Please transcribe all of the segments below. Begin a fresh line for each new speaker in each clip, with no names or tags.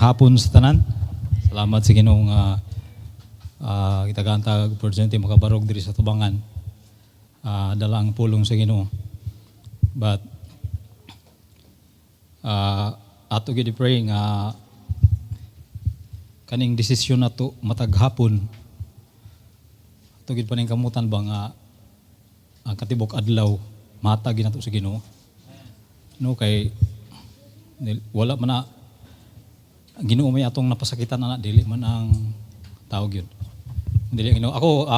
hapon sa tanan. Salamat sa Ginoo nga kita opportunity makabarog diri sa tubangan. Dala ang pulong sa Ginoo. But ato gid pray nga kaning desisyon nato matag hapon. Ato gid paning kamutan ba nga ang katibok adlaw matag nato sa Ginoo. No kay wala man na Ginoo may atong napasakitan na dili man ang tawag yun. Dili Ginoo. Ako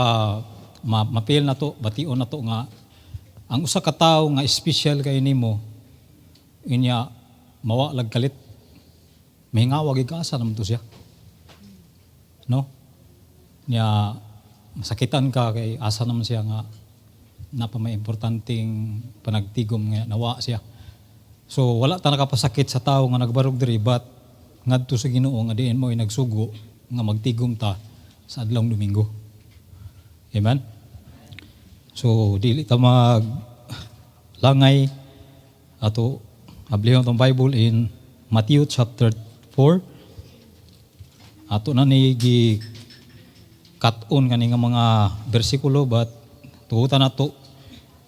mapil na to, bation na to nga ang usa ka tawo nga special kay nimo inya mawag kalit. Mahingawa gid ka asa naman to siya. No? Niya masakitan ka kay asa naman siya nga napa may importanteng panagtigom nga nawa siya. So wala ta nakapasakit sa tawo nga nagbarog diri but ngadto sa Ginoo nga diin mo nagsugo nga magtigom ta sa adlawng Domingo. Amen. So dili ta mag langay ato ablihon tong Bible in Matthew chapter 4. Ato na ni gi cut-on kani nga mga bersikulo but tuutan nato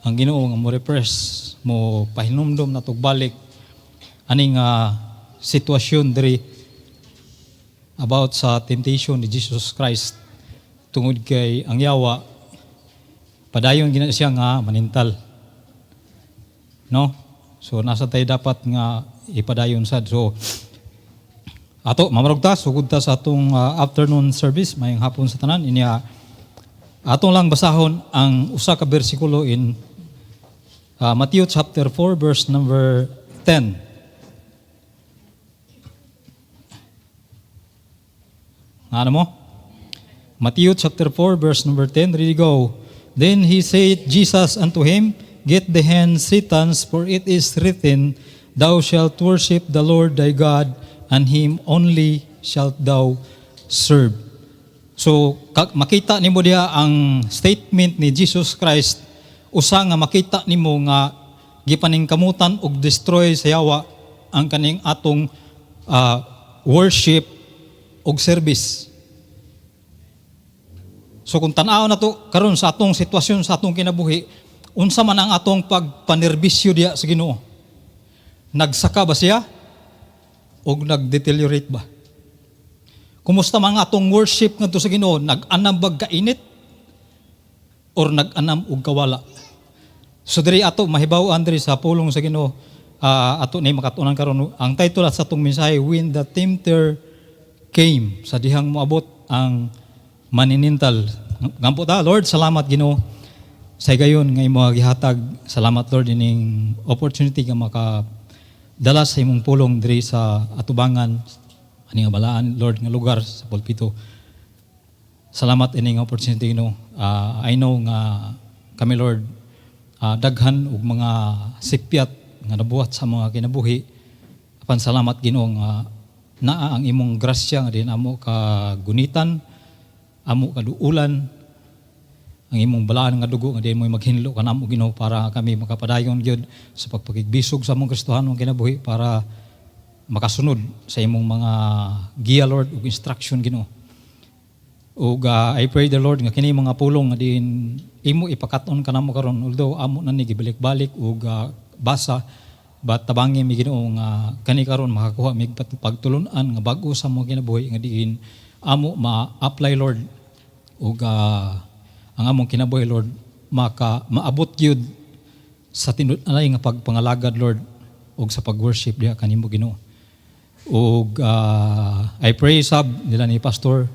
ang Ginoo nga mo refresh mo pahinumdom na balik aning sitwasyon diri about sa temptation ni Jesus Christ tungod kay ang yawa padayon gina siya nga manintal. No? So nasa tayo dapat nga ipadayon sad. So ato mamarog ta sugod ta sa atong afternoon service mayong hapon sa tanan inya atong lang basahon ang usa ka bersikulo in Matthew chapter 4 verse number 10. Ano mo? Matthew chapter 4 verse number 10. Ready go. Then he said Jesus unto him, Get thee hence, Satan, for it is written, Thou shalt worship the Lord thy God, and him only shalt thou serve. So makita nimo diha ang statement ni Jesus Christ usa nga makita nimo nga gipaningkamutan og destroy sa yawa ang kaning atong worship og service. So kung tan-aw nato karon sa atong sitwasyon sa atong kinabuhi, unsa man ang atong pagpanerbisyo diha sa Ginoo? Nagsaka ba siya og nagdeteriorate ba? Kumusta man ang atong worship ngadto sa Ginoo? Nag-anam bag kainit or nag-anam og kawala? So diri ato mahibaw-an diri sa pulong sa Ginoo ato ni makatunan karon ang title sa atong mensahe When the Tempter Came, sa dihang moabot ang maninintal. Ngampo ta Lord, salamat Ginoo sa gayon nga imo gihatag. Salamat Lord ining opportunity nga makadala sa imong pulong diri sa atubangan ani nga balaan Lord nga lugar sa pulpito. Salamat ining opportunity Ginoo. I know nga kami Lord daghan og mga sipyat nga nabuhat sa mga kinabuhi. Apan salamat Ginoo nga naa ang imong grasya nga din amo kagunitan, amo kaduulan, ang imong balaan nga dugo nga din mo maghinlo kanamo Ginoo para kami makapadayon gyud sa pagpakigbisog sa among Kristohanong kinabuhi para makasunod sa imong mga giya Lord ug instruction Ginoo. Ug I pray the Lord nga kini mga pulong nga din imo ipakaton kanamo karon although amo na ni gibalik-balik ug basa but tabangi mi Ginoo nga kani karon makakuha mig pagtulunan nga bag-o sa mo kinabuhi nga diin amo ma-apply Lord ug ang among kinabuhi Lord maabot gyud sa tinud-anay nga pagpangalagad Lord ug sa pag-worship diha kanimo Ginoo. Ug I pray sab nila ni pastor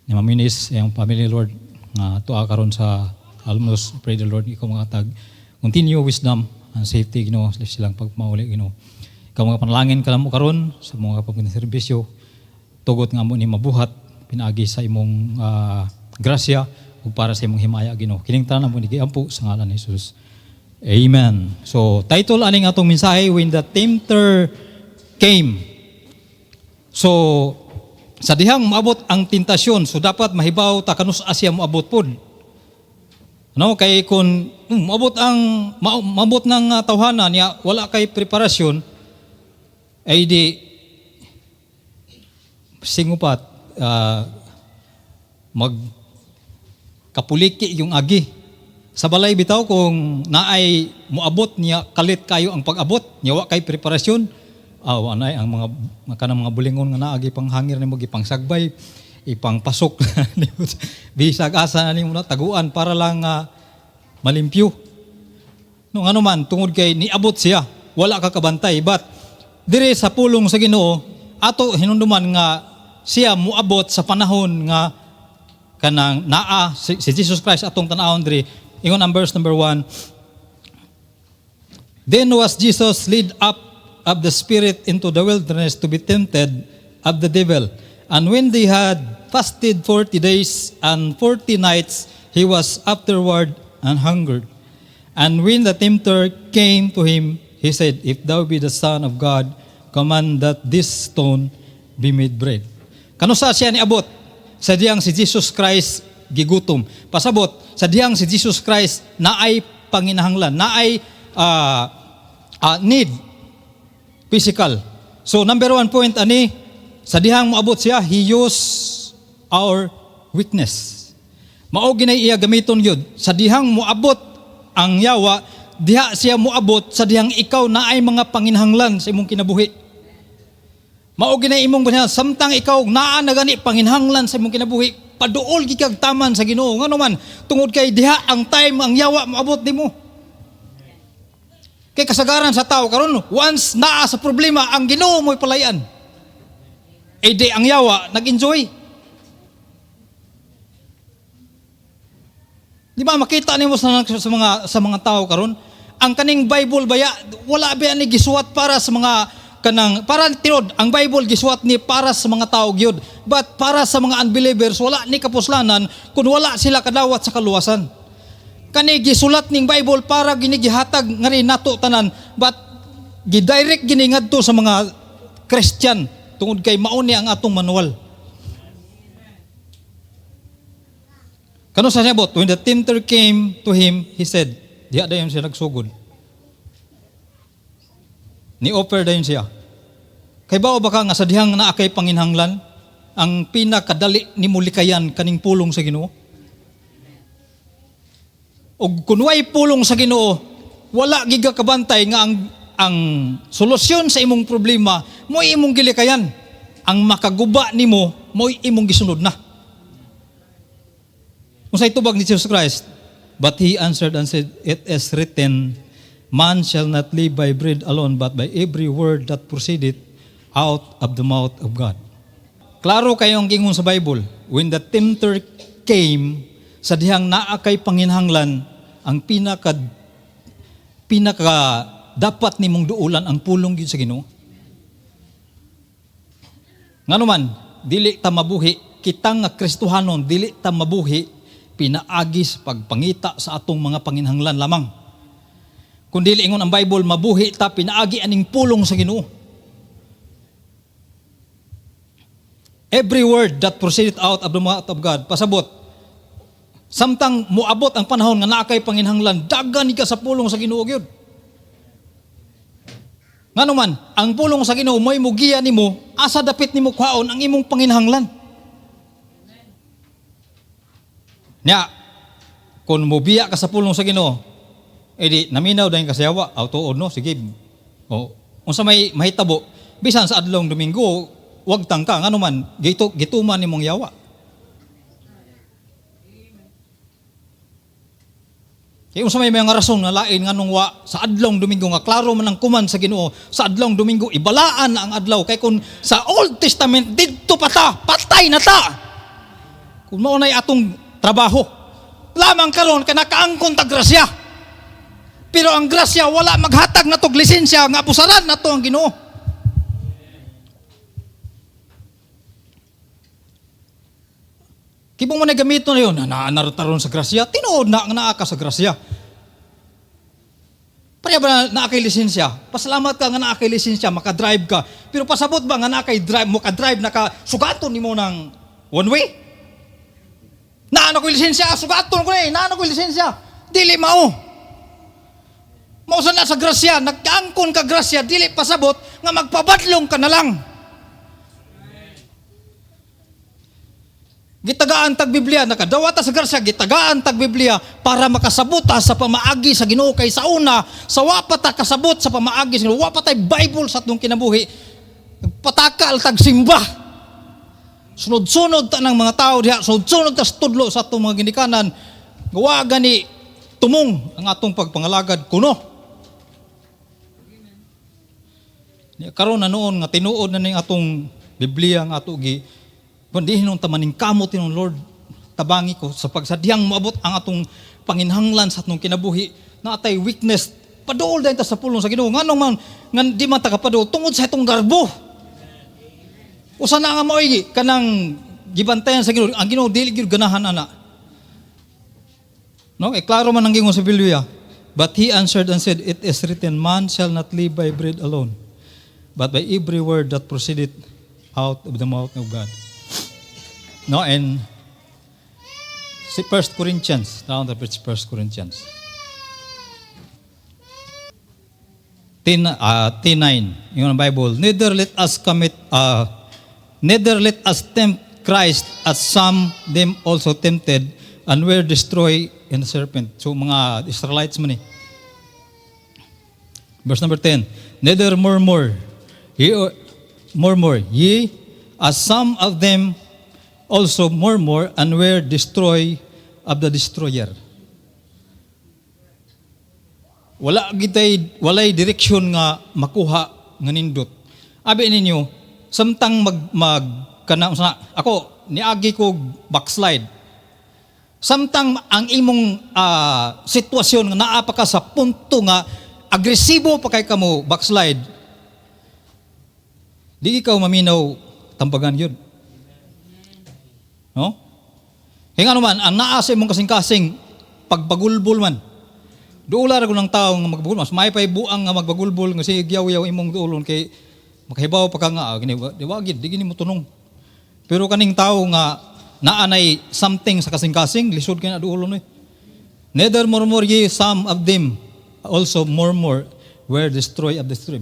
ni Maminis ang family Lord nga tuwa karon sa almost pray the Lord ikaw mga tag continue wisdom and safety Ginoo silang pagmauli Ginoo. Ikaw mga panalangin kanamo karon sa mga pagserbisyo tugot nga mo ni mabuhat pinaagi sa imong grasya ug para sa imong himaya Ginoo. Kining tanan mo ni giampo sa ngalan ni Jesus. Amen. So title aning atong mensahe When the Tempter Came. So sa dihang maabot ang tentasyon, so dapat mahibaw ta kanus asya moabot pod. No kay kun maabot ng tawhana niya wala kay preparasyon ay di Singupat, magkapuliki yung agi. Sa balay bitaw kung naay moabot niya, kalit kayo ang pag-abot, niya wa kay preparasyon, anay ang mga bulingon nga naagi pang hangir ni mo gipang sagbay, ipang pasok, bisag asa na nimo na taguan para lang malimpyo. No ano man tungod kay niabot siya, wala ka kabantay, but dire sa pulong sa Ginoo ato hinumduman nga siya muabot sa panahon nga kanang naa si Jesus Christ atong tan-awon diri. Ingon ang verse number 1. Then was Jesus led up of the Spirit into the wilderness to be tempted of the devil. And when they had fasted 40 days and 40 nights, he was afterward and hungered. And when the tempter came to him, he said, If thou be the Son of God, command that this stone be made bread. Kano sa siya niabot? Sa diyang si Jesus Christ gigutom. Pasabot, sa diyang si Jesus Christ naay panginahanglan, naay need, physical. So number 1 point ani, sa dihang moabot siya, he used our weakness. Mao ginay iya gamiton yun. Sa dihang moabot ang yawa, diha siya moabot sa dihang ikaw naay mga panginahanglan sa imong kinabuhi. Mao ginay imong bunyan, samtang ikaw naa na gani panginahanglan sa imong kinabuhi, paduol gikag taman sa Ginoo. Ngano man tungod kay diha ang time ang yawa moabot nimo. Kay kasagaran sa tao karon, once naa sa problema ang Ginoo mo'y palayan. Di ang yawa nag-enjoy. Di ba makita nimo sa mga tao karon, ang kaning Bible baya wala ba ni gisuwat para sa mga kanang para tinud ang Bible gisuwat ni para sa mga tao gyud, but para sa mga unbelievers wala ni kapuslanan kun wala sila kadawat sa kaluwasan. Kani gisulat ning Bible para ginigihatag nga rin nato tanan, but gidirect gini ngadto sa mga Christian tungod kay mao ni ang atong manual. Kano sa sabot, when the tempter came to him, he said, diha dayon siya nagsugod. Ni-offer dayon siya. Kay bao baka nga sa dihang naa kay panginhanglan, ang pinakadali ni mulikayan kaning pulong sa Ginoo. Og kun way pulong sa Ginoo, wala giga kabantay nga ang solusyon sa imong problema mo imong gilikayan. Ang makaguba nimo mo imong gisunod na. Unsay tubag ni Jesus Christ? But he answered and said, It is written, Man shall not live by bread alone, but by every word that proceedeth out of the mouth of God. Klaro kayong gingon sa Bible, when the tempter came, sa dihang naa kay panginhanglan, ang pinaka dapat nimong duulan ang pulong gyud sa Ginoo. Ngano man, dili ta mabuhi, kita nga Kristohanon, dili ta mabuhi pinaagis pagpangita sa atong mga panginhanglan lamang. Kundi ingon ang Bible, mabuhi ta pinaagi aning pulong sa Ginoo. Every word that proceeded out of the mouth of God, pasabot, samtang muabot ang panahon nga naa kay panginhanglan, dagan ka sa pulong sa Ginoo gyud. Ngano man, ang pulong sa Ginoo mo'y mugiya nimo, asa dapit nimo kuhaon ang imong panginhanglan. Nya, kung mubiya ka sa pulong sa Ginoo, edi naminaw dayon ka sa yawa, tuod no, sige. Unsa may mahitabo, bisan sa adlong Domingo, wag tangka ngano man, gituman nimong yawa. Kaya unsa may mga rason na lain nganong wa sa adlong Domingo nga klaro man ang kuman sa Ginoo, sa adlong Domingo ibalaan ang adlaw kay kun sa Old Testament didto patay na ta. Kung mao nay atong trabaho, lamang karon ka nakaangkon ta grasya. Pero ang grasya wala maghatag na tog lisensya nga abusaran nato ang Ginoo. Kibong mo na gamito na yun, naanartaron sa grasya, tinuod na ang naaka sa grasya. Pareha ba na naakay lisensya? Pasalamat ka nga naakay lisensya, makadrive ka. Pero pasabot ba nga naakay drive, makadrive, nakasugaton ni mo ng one way? Naano ko lisensya, sugaton ko na naano ko lisensya. Dili mao. Mausan na sa grasya, nagkaangkon ka grasya, dili pasabot, nga magpabadlong ka na lang. Gitagaan tag Biblia, nakadawata sa grasya, gitagaan tag Biblia para makasabota sa pamaagi sa Ginoo kay sa una, sa wapata kasabot sa pamaagi sa Ginoo, wapatay Bible sa atong kinabuhi. Patakal tag simba. Sunod-sunod ta ng mga tao diha, sunod-sunod ta sa tudlo sa atong mga ginikanan. Gawa gani tumong ang atong pagpangalagad kuno. Karon na noon nga tinuod na ning atong Biblia nga ato gi kundi hinong tamaning kamot tinong Lord, tabangi ko sa pagsadyang moabot ang atong panginhanglan sa atong kinabuhi na atay weakness paduol dayon ta sa pulong sa Ginoo nganong man ngan di man ta kapaduol tungod sa itong garbo. Usa na nga moy kanang gibantayan sa Ginoo, ang Ginoo dili gyud ganahan ana. No, klaro man ang gingon sa Biblia. But he answered and said, it is written, man shall not live by bread alone, but by every word that proceedeth out of the mouth of God. No, and si 1 Corinthians, down to 1 Corinthians. 10:9, yung Bible, neither let us tempt Christ as some them also tempted and were destroyed in the serpent. So mga Israelites man eh. Verse number 10, neither murmur ye as some of them also murmur and were destroyed of the destroyer. Walay direksyon nga makuha nga nindot. Abi ninyo, samtang ako niagi ko backslide. Samtang ang imong sitwasyon nga naa pa ka sa punto nga agresibo pa kay kamo backslide. Di ikaw maminaw tambagan yun. No? Hinga naman, ang naa sa imong kasing-kasing pagbagulbol man. Duula ra ko ng tao nga magbagulbol. Mas may pay buang nga magbagulbol nga si giyaw-yaw imong duolon kay makahibaw pa ka nga gini di gini mo tunong. Pero kaning tao nga naanay something sa kasing-kasing lisod kay na duolon eh. Neither murmur ye some of them also murmur were destroyed of destroy.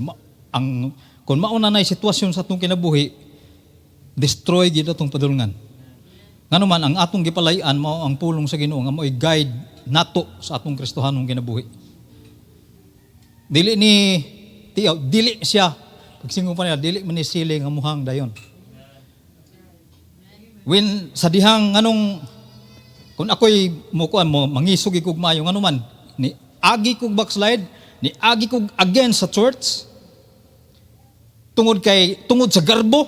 Ang kun mauna nay sitwasyon sa atong kinabuhi destroy gid atong padulngan. Ngano man ang atong gipalayan mao ang pulong sa Ginoo nga mo'y guide nato sa atong Kristohanong kinabuhi. Dili siya pagsingon pa niya dili man ni siling nga muhang dayon. When sa dihang nganong kun ako'y mukuan mo mangisog ikog maayo ngano man ni agi kog backslide, ni agi kog again sa church tungod sa garbo,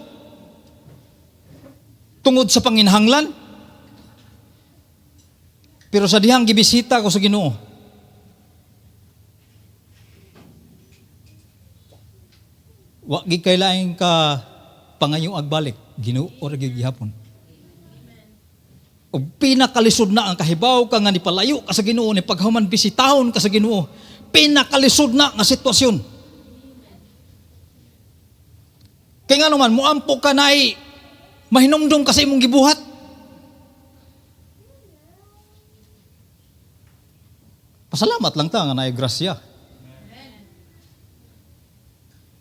tungod sa panginhanglan. Pero sa dihang gibisita ko sa Ginoo, wa gi kailaing ka pangayong agbalik, Ginoo ra gyud gihapon. O pinakalisod na ang kahibaw ka nga ni palayo ka sa Ginoo, ni paghuman bisitahon ka sa Ginoo, pinakalisod na nga sitwasyon. Kaya nga naman, muampo ka na ay mahinumdum ka sa imong gibuhat. Pasalamat lang ta nga naay grasya.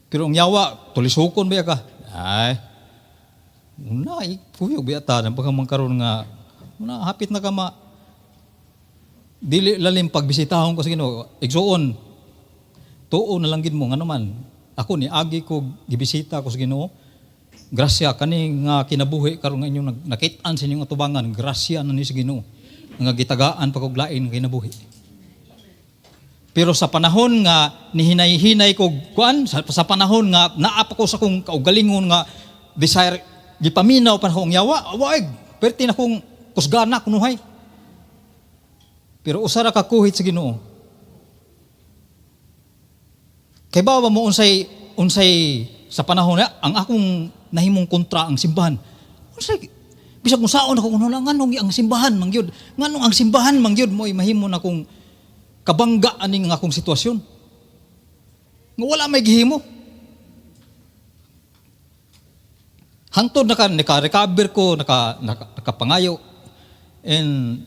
Pero ang yawa, tulisukon ba ka? Ay, unay, puyog ba ta, nang pagkamangkaroon nga, hapit na ka dili lalim pagbisitahon ko sa Ginoo. Igsuon, tuon na lang gid mo, nga naman, ako ni agi ko gibisita ko sa Ginoo. Grasya kani nga kinabuhi karon nga inyong nakit-an sa inyong atubangan, grasya na ni sa Ginoo. Nga gitagaan pa kog lain kinabuhi. Pero sa panahon nga nihinay-hinay ko kuan, sa panahon nga naa pa ko sa kong kaugalingon nga desire gipaminaw pa akong yawa, waig perti na kong kusgana kunuhay. Pero usara ka kuhit sa Ginoo. Kay bawa mo unsay sa panahon na ang akong nahimong kontra ang simbahan. Unsay bisag kung saon ako kuno lang nganong ang simbahan mangyud. Nganong ang simbahan mangyud mo'y mahimo na kong kabangga aning nga akong sitwasyon. Nga wala may gihimo. Hangtod naka-recover ko, nakapangayo. And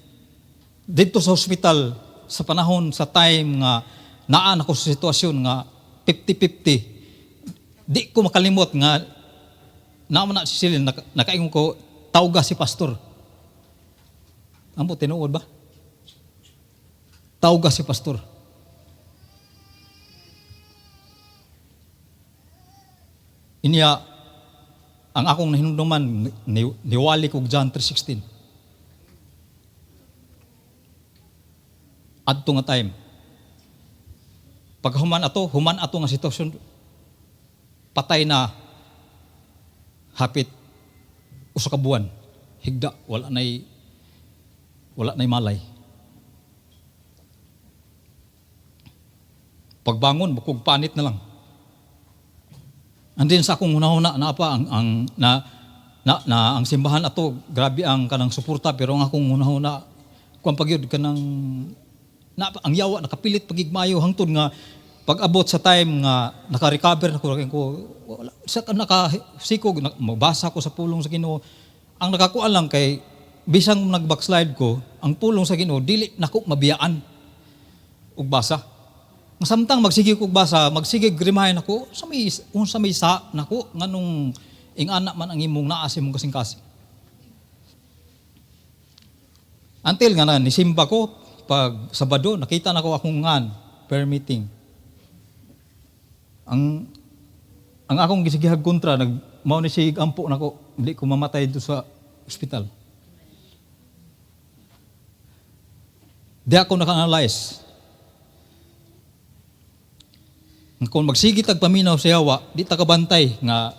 dito sa hospital, sa panahon, sa time nga naan ako sa sitwasyon nga 50-50, di ko makalimot nga naman na si Silin, nakaingon ko, tawga si pastor. Amo tinuod ba? Tawag si pastor. Inya, ang akong nahinumduman, niwali ko John 3:16. Adto nga time. Pag human ato nga sitwasyon, patay na hapit usa ka buwan. Higda, wala nay malay. Pagbangon, bukog panit na lang. Andin sa akong hunahuna na pa ang simbahan ato, grabe ang kanang suporta, pero ang akong hunahuna kuan pagyud kanang ang yawa nakapilit pagigmayo hangtod nga pag-abot sa time nga naka-recover na ko wala sa nakasikog mabasa ko sa pulong sa Ginoo. Ang nakakuan lang kay bisang nag-backslide ko, ang pulong sa Ginoo dili nako mabiyaan og basa. Samtang magsigig og basa, magsigig remind ako sa may sa nako nganong ingana man ang imong naa sa imong kasing-kasing. Until nga na nisimba ko pag Sabado, nakita nako akong ngan prayer meeting. Ang akong gisigihag kontra mao ni sig ampo nako, dili ko mamatay dito sa ospital. Di ako naka-analyze. Kung magsigit ag paminaw sa yawa, di ta kabantay nga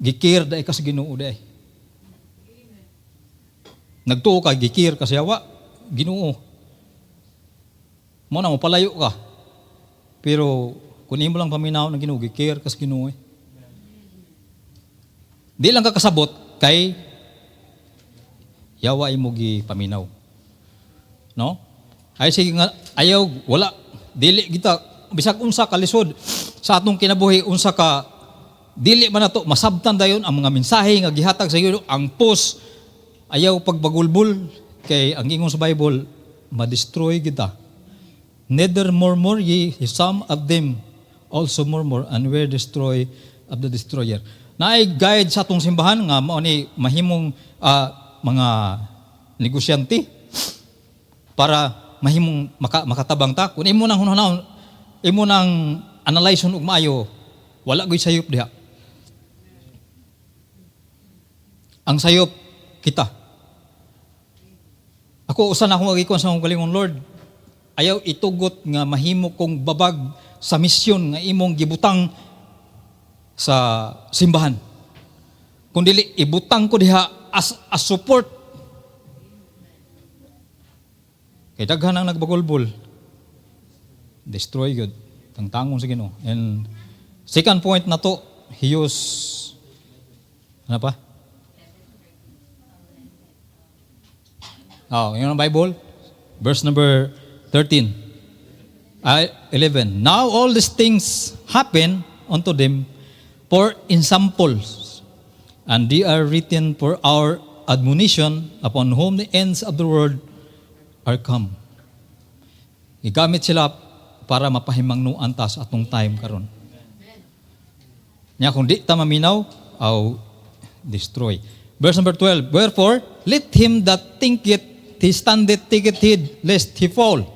gikir dai ka sa Ginoo dai. Nagtuo ka gikir ka sa yawa, Ginoo. Mo na mo palayo ka. Pero kung imo lang paminaw ng Ginoo, gikir ka sa Ginoo. Di lang ka kasabot kay yawa imo gi paminaw. No? Ay sige nga ayaw wala dili kita bisag unsa ka lisod sa atong kinabuhi, unsa ka dili man nato masabtan dayon ang mga mensahe nga gihatag sa iyo, ang post ayaw pagbagulbul kay ang ingon sa Bible ma-destroy kita. Neither murmur ye, some of them also murmur and were destroyed of the destroyer. Naay guide sa atong simbahan nga mao ni mahimong mga negosyante para mahimong makatabang ta. Kung imo nang hunahon imo nang analyze ug maayo, wala gyud sayop diha. Ang sayop kita. Ako usa na akong magikon sa akong kalingon, Lord, ayaw itugot nga mahimo kong babag sa misyon nga imong gibutang sa simbahan. Kundi ibutang ko diha as support. Kay daghan ang nagbagulbol. Destroy good. Tangtangon sa Ginoo. And second point na to, he use ano pa? Yung Bible, verse number 11. Now all these things happen unto them for ensamples, and they are written for our admonition, upon whom the ends of the world are come. Igamit sila para mapahimangnuan ta sa atong time karon. Nya kung di ta maminaw, destroy. Verse number 12. Wherefore, let him that thinketh he standeth take heed lest he fall.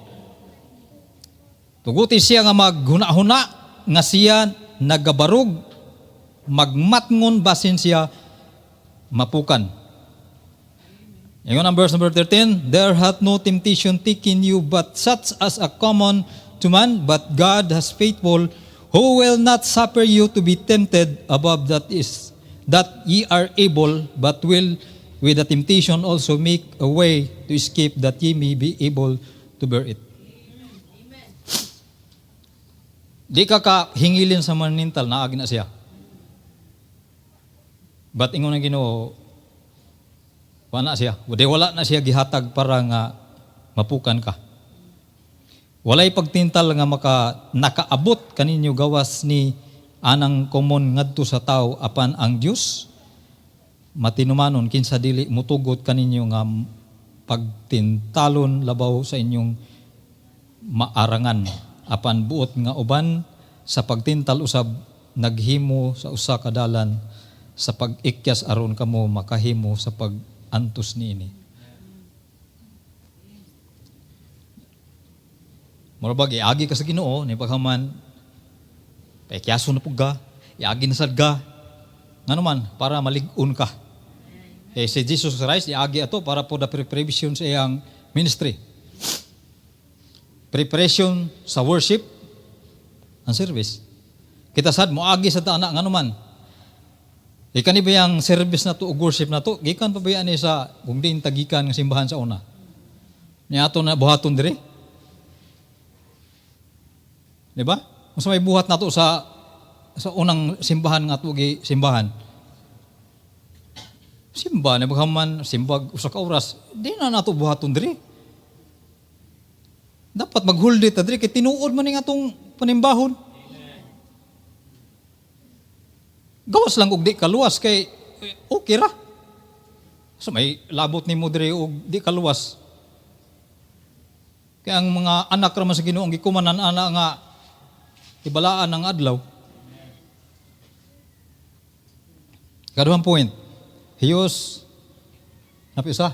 Tuguti siya nga maghuna-huna nga siya nagabarug, magmatngon basin siya mapukan. Ngayon ang verse number 13. There hath no temptation taken you but such as a common to man, but God has faithful, who will not suffer you to be tempted above that ye are able, but will with the temptation also make a way to escape, that ye may be able to bear it. Amen. Di ka hingilin sa manintal, naagi na siya. But ingon ang Ginoo, wala siya. Wala na siya gihatag para nga mapukan ka. Walay pagtintal nga nakaabot kaninyo gawas ni anang komon ngadto sa tao apan ang Dios matinumanon kinsa dili mutugot kaninyo nga pagtintalon labaw sa inyong maarangan apan buot nga uban sa pagtintal usab naghimo sa usa ka dalan sa pag-ikyas aron kamo makahimo sa pag-antos niini. Murabag, iagi ka sa Ginoo, ni paghaman, paikyaso na puga, iagi na sad ka, nga naman, para malig-un ka. Si Jesus Christ, iagi ato para po the preparation sa iyang ministry. Preparation sa worship and service. Kita sad mo agi sa taana nga naman. Ikani ba yung service na to o worship na to? Gikan pa ba yan sa kung din tagikan ng simbahan sa una? Niya ato na buhaton dire. Di ba? Mas may buhat na to sa unang simbahan nga to simbahan. Simba na bagaman simbag usa ka oras, di na nato buhaton dire. Dapat maghuldi ta dire kay tinuod man ning atong panimbahon. Gawas lang og di kaluwas kay okay ra. So may labot nimo dire og di kaluwas. Kaya ang mga anak ra man sa Ginoo ang gikumanan ana nga ibalaan ang adlaw. Kaduhang point. Hiyos napisa.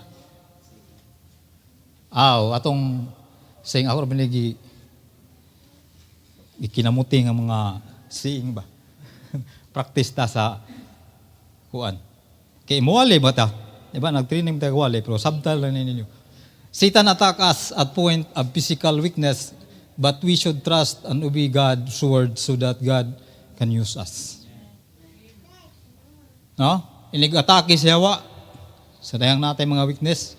Atong saying ako binigi ikinamuti nga mga saying ba. Practice ta sa kuan. Kay muwali ba ta? Diba, nag-training tayo wali, pero subtle lang ninyo. Satan attack us at point of physical weakness, but we should trust and obey God's word so that God can use us. No? Inig-atake siya sa dayang natin mga weakness,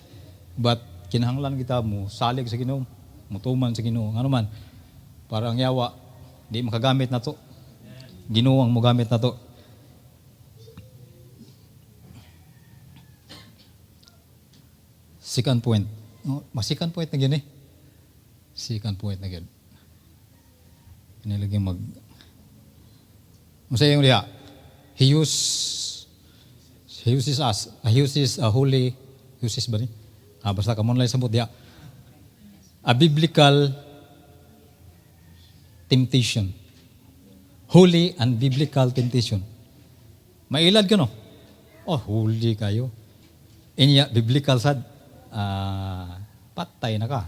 but kinahanglan kita mo, salig sa Ginoo, mutuman sa Ginoo. Ano man, para ang yawa, di makagamit na to. Ginoo ang mogamit na to. Second point. Second point na gini. Second point na gini. Inilagay Masaya yung liha. He uses us. He uses a holy, uses ba ni? Basta kamon lang sabot diha. A biblical temptation. Holy and biblical temptation. Mailad ka no? Holy kayo. Inya, biblical sad. Patay na ka.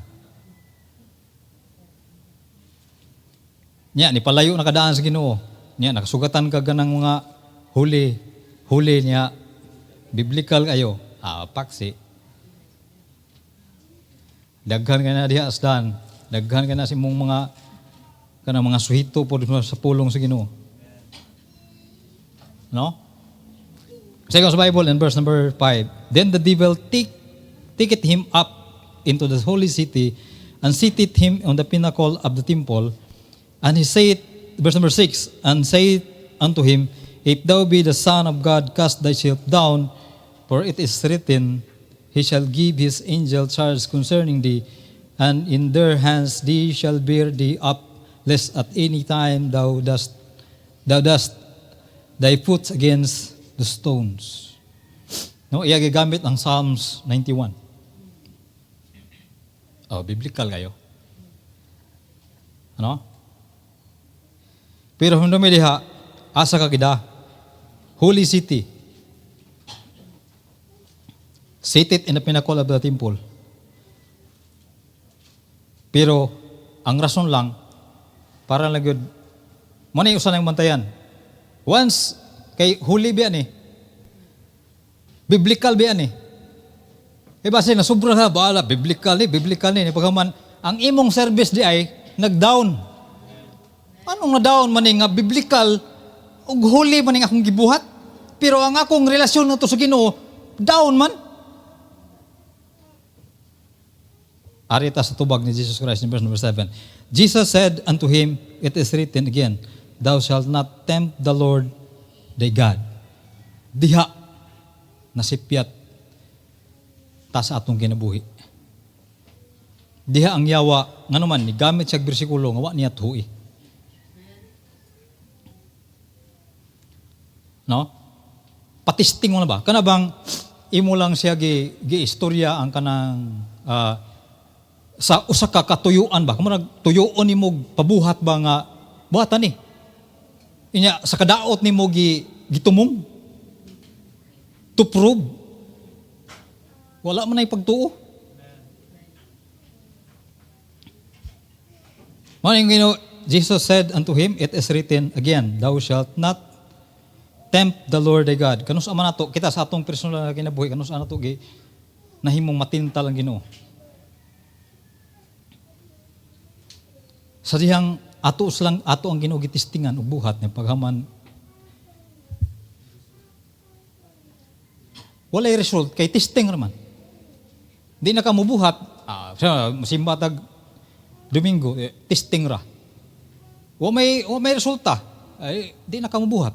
Nya, ni palayo na kadaan sa Ginoo. Nya, nakasugatan ka ganang mga huli niya. Biblical kayo. Paksi. Daghan ka na diha asdan. Daghan ka na si mong mga suhito po sa pulong sa Ginoo. No? Second sa Bible in verse number 5. Then the devil taketh him up into the holy city and seated him on the pinnacle of the temple. And he said, verse number 6, and said unto him, If thou be the Son of God, cast thyself down, for it is written, He shall give his angel charge concerning thee, and in their hands they shall bear thee up, lest at any time thou dust thy foot against the stones. No, iya gigamit ang Psalms 91. Biblical kayo. Ano? Pero hundo mi diha asa ka gida. Holy city. Seated in the pinnacle of the temple. Pero ang rason lang para lang yun, muna yung usan ng bantayan. Once, kay huli biyan biblical biyan base na sobra na, baala, biblical ni. Pagkaman, ang imong service di ay, nag-down. Anong na-down man nga biblical, ug huli man akong gibuhat, pero ang akong relasyon na to sa Ginoo, down man. Arita sa tubag ni Jesus Christ in verse number 7. Jesus said unto him, it is written again, Thou shalt not tempt the Lord thy God. Diha, nasipyat, ta sa atong kinabuhi. Diha ang yawa, nga naman, ni gamit siya bersikulo, nga wa niya tuhi. No? Patisting mo na ba? Kana bang, imo lang siya gi-istorya ang kanang, sa usa ka katuyuan ba? Kung nagtuyuon nimo pabuhat ba nga buhatan Inya sa kadaot nimo gitumong to prove. Wala man ay pagtuo. Morning, Jesus said unto him, it is written again, thou shalt not tempt the Lord thy God. Kanus ama nato kita sa atong personal na kinabuhi, kanus ana to gi nahimong matintal ang Ginoo. Sa dihang ato ang Ginoo gitistingan ug buhat ng paghaman walay result kay testing raman. Di na ka mubuhat, masimba tag Domingo, testing ra. Wa may resulta, ay di na ka mubuhat.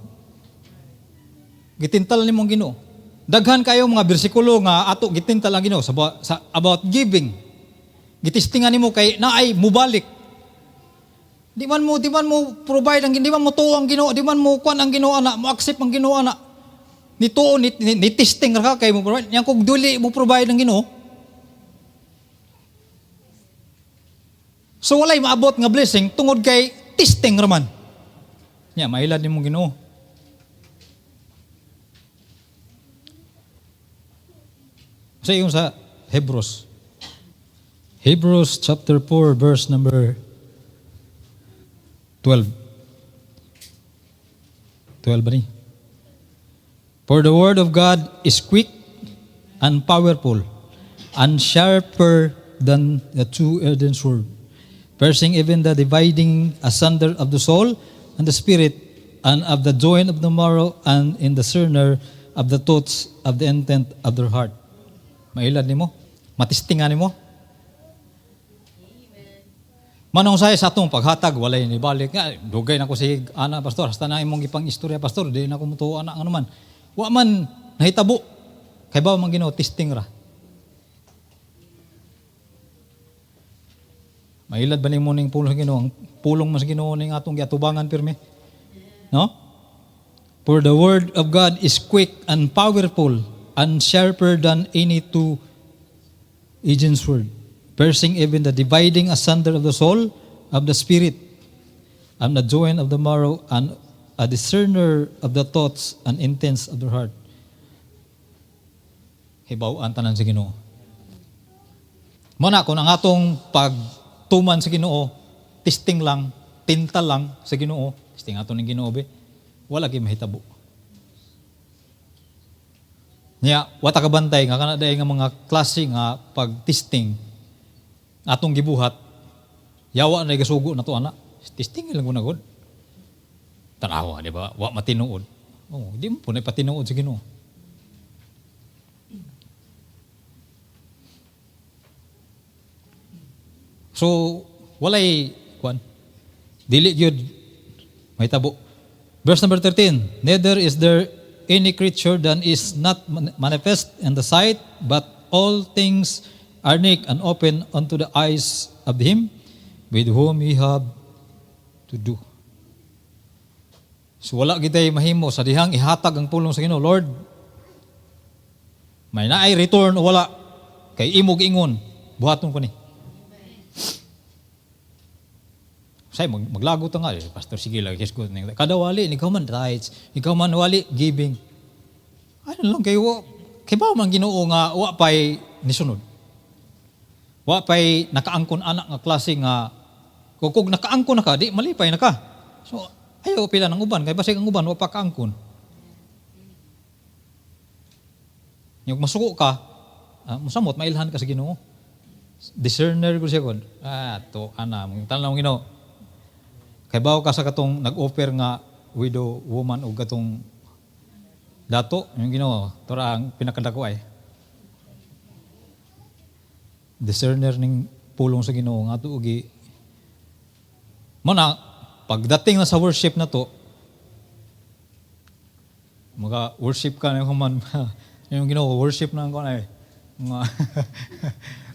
Gitintal nimong Ginoo. Daghan kayo mga bersikulo nga ato gitintal ang Ginoo sa about giving. Gitistingan nimo kay naay mubalik. Di man mo provide ang, di man mo tuo ang Ginoo, di man mo kuan ang Ginoo ana, mo accept ang Ginoo ana. Ni tuo ni testing ra kay mo provide. Yang kung dili mo provide ang Ginoo. So walay maabot nga blessing tungod kay testing ra man. Nya mailad nimo Ginoo. Sa yung sa Hebrews. Hebrews chapter 4 verse number 12. 12 ba ni? For the word of God is quick and powerful and sharper than the two-edged sword, piercing even the dividing asunder of the soul and the spirit and of the joint of the marrow and in the discerner of the thoughts of the intent of their heart. Mailad nimo, matistingan nimo. Manong saya sa atong paghatag walay ni balik nga dugay nako si ana pastor hasta na imong gipang istorya pastor di na ko mutuo ana ano man. Wa man nahitabo. Kay ba man Ginoo testing ra. Mailad ba nimo ning pulong Ginoo? Ang pulong mas Ginoo ning atong giatubangan pirmi. No? For the word of God is quick and powerful and sharper than any two-edged sword, piercing even the dividing asunder of the soul, of the spirit, and the joint of the marrow, and a discerner of the thoughts and intents of the heart. Hibaw-an tanan sa Ginoo. Muna kung ang atong pagtuman sa Ginoo, testing lang, tinta lang sa Ginoo, testing ato ning Ginoo be, wala gyud mahitabo. Nya wata ka bantay nga kana day nga mga klase nga pag-testing atong gibuhat yawa na gasugo na to ana testing lang guna gud tanawa di ba wa matinuod di mo punay patinuod sa Ginoo. So walay kuan dili gyud mahitabo. Verse number 13, neither is there any creature that is not manifest in the sight, but all things are naked and open unto the eyes of him with whom we have to do. So wala gitay mahimo sa dihang ihatag ang pulong sa Ginoo, Lord. May naay return o wala kay imog ingon, buhaton ko ni. Say maglago ta nga pastor sige lang yes good ning kada wali ikaw man tithes ikaw man wali giving ano lang kayo kay ba man Ginoo nga wa pay nisunod wa pay nakaangkon anak nga klase nga kung nakaangkon na ka di malipay na ka so ayaw pila ng uban kay basig ang uban wa pa kaangkon yung masuko ka musamot mailhan ka sa Ginoo discerner ko siya kon to ana mong tanaw Ginoo. Kay bawo ka sa katong nag-offer nga widow woman o katong dato, yung Ginoo, tora ang pinakadako ay. Discerner ning pulong sa Ginoo nga ato ugi. Mo na pagdating na sa worship na to, mga worship ka na man yung Ginoo, worship na ko ay. Mga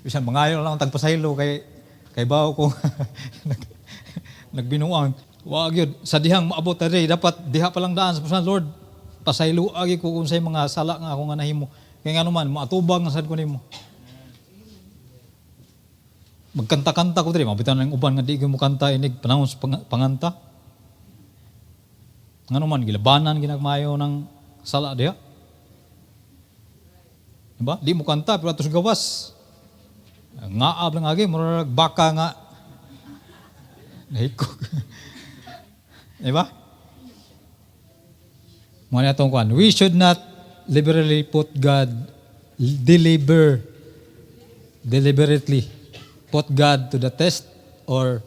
bisan mangayo lang tagpasaylo kay bawo ko nagbinuang wa gyud sa dihang maabot diri dapat diha pa lang daan sa Lord pasaylo agi ko unsay mga sala nga ako nga nahimo kay ngano man maatubang sad ko nimo magkanta-kanta ko diri mabitan ng uban nga di mo kanta inig panahon sa panganta ngano man gilabanan ginagmayo ng sala diha diba di mo kanta pero atos gawas ngaab lang agi murag baka nga Nahikog. Diba? Muna itong kwan. We should not liberally put God, deliberately put God to the test or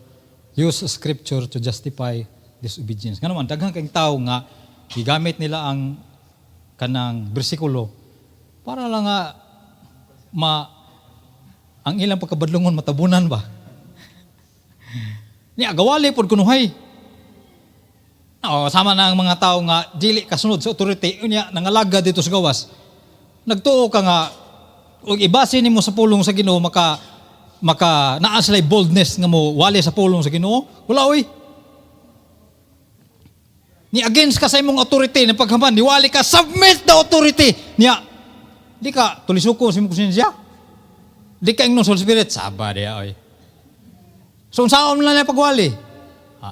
use scripture to justify disobedience. Nga naman, daghang kayong tao nga, gigamit nila ang kanang bersikulo para lang nga ang ilang pagkabadlungon matabunan ba? Niya, gawali po kunuhay. Sama na ang mga tao nga, dili kasunod sa authority, niya, nangalaga dito sa gawas. Nagtuo ka nga, huwag ibasin mo sa pulong sa Ginoo, maka naaslay boldness nga mo, wali sa pulong sa Ginoo. Wala, oy. Ni against ka sa imong authority, na paghaman, niwali ka, submit the authority. Niya, di ka, tulisuko sa imong konsensya. Di ka ingnon Holy Spirit, saba diya, oy. So, saan mo lang na pagwali?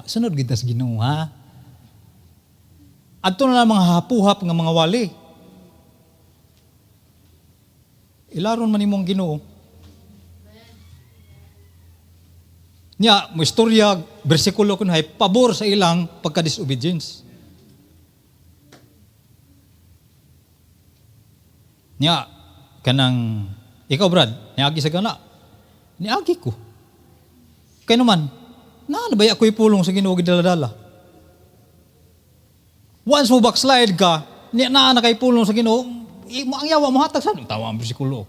Sunod kita sa Ginoo, ha? Adto na lang mga hapuhap ng mga wali. Ilaron man imong Ginoo. Nya, mo istorya, bersikulo kun hay pabor sa ilang pagka-disobedience. Nya, kanang ikaw Brad, niagi sa gana. Niagi ko. Kaya naman, ba ako'y pulong sa Ginoo gidala-dala? Once mo backslide ka, na kay pulong sa Ginoo, ang yawa mo hatag saan? Tawa ang bersikulo.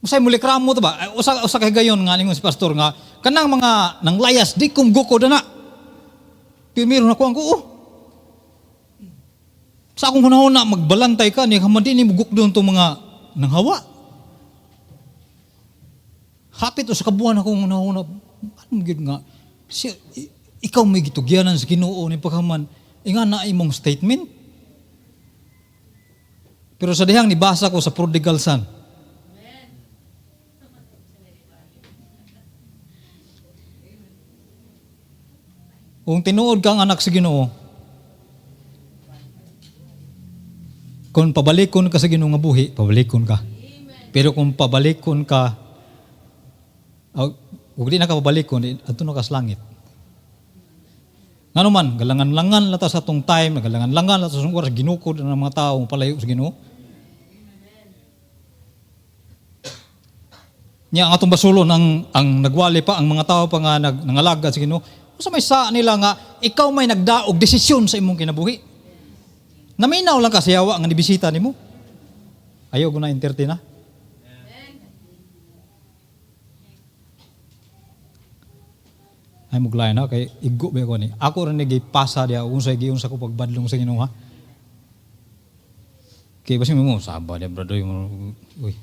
Usay muli kramo to ba? Usa kay gayon nga ningon si pastor nga kanang mga nang layas di kum guko dana. Pirmiro na ko ang ko. Sa akong hunahuna magbalantay ka ni hamadi ni muguk doon tong mga nang hawa. Hapit o sa kabuan akong hunahuna. Ano gyud nga ikaw may gitugyanan sa Ginoo ni paghaman inga na imong statement. Pero sa dihang nibasa ko sa prodigal son. Kung tinuod kang anak sa Ginoo, kung pabalikon ka sa Ginoo nga buhi, pabalikon ka. Pero kung pabalikon ka, huwag di na ka pabalikon, ato na ka sa langit. Nga naman, galangan-langan lata sa atong time, galangan-langan lata sa atong oras, ginukod ng mga tao palayo sa Ginoo. Nya ang atong basulon ang nagwali pa ang mga tao pa nga nangalaga sa Ginoo. Sa may sa nila nga ikaw may nagdaog desisyon sa imong kinabuhi. Naminaw lang ka sa yawa nga nibisita nimo. Ayaw ko na entertain na. Ay muglay na kay igo ba ko ni. Ako rin nagipasa dia unsay giunsa ko pagbadlong sa Ginoo ha. Kay basi mo saba dia brother uy.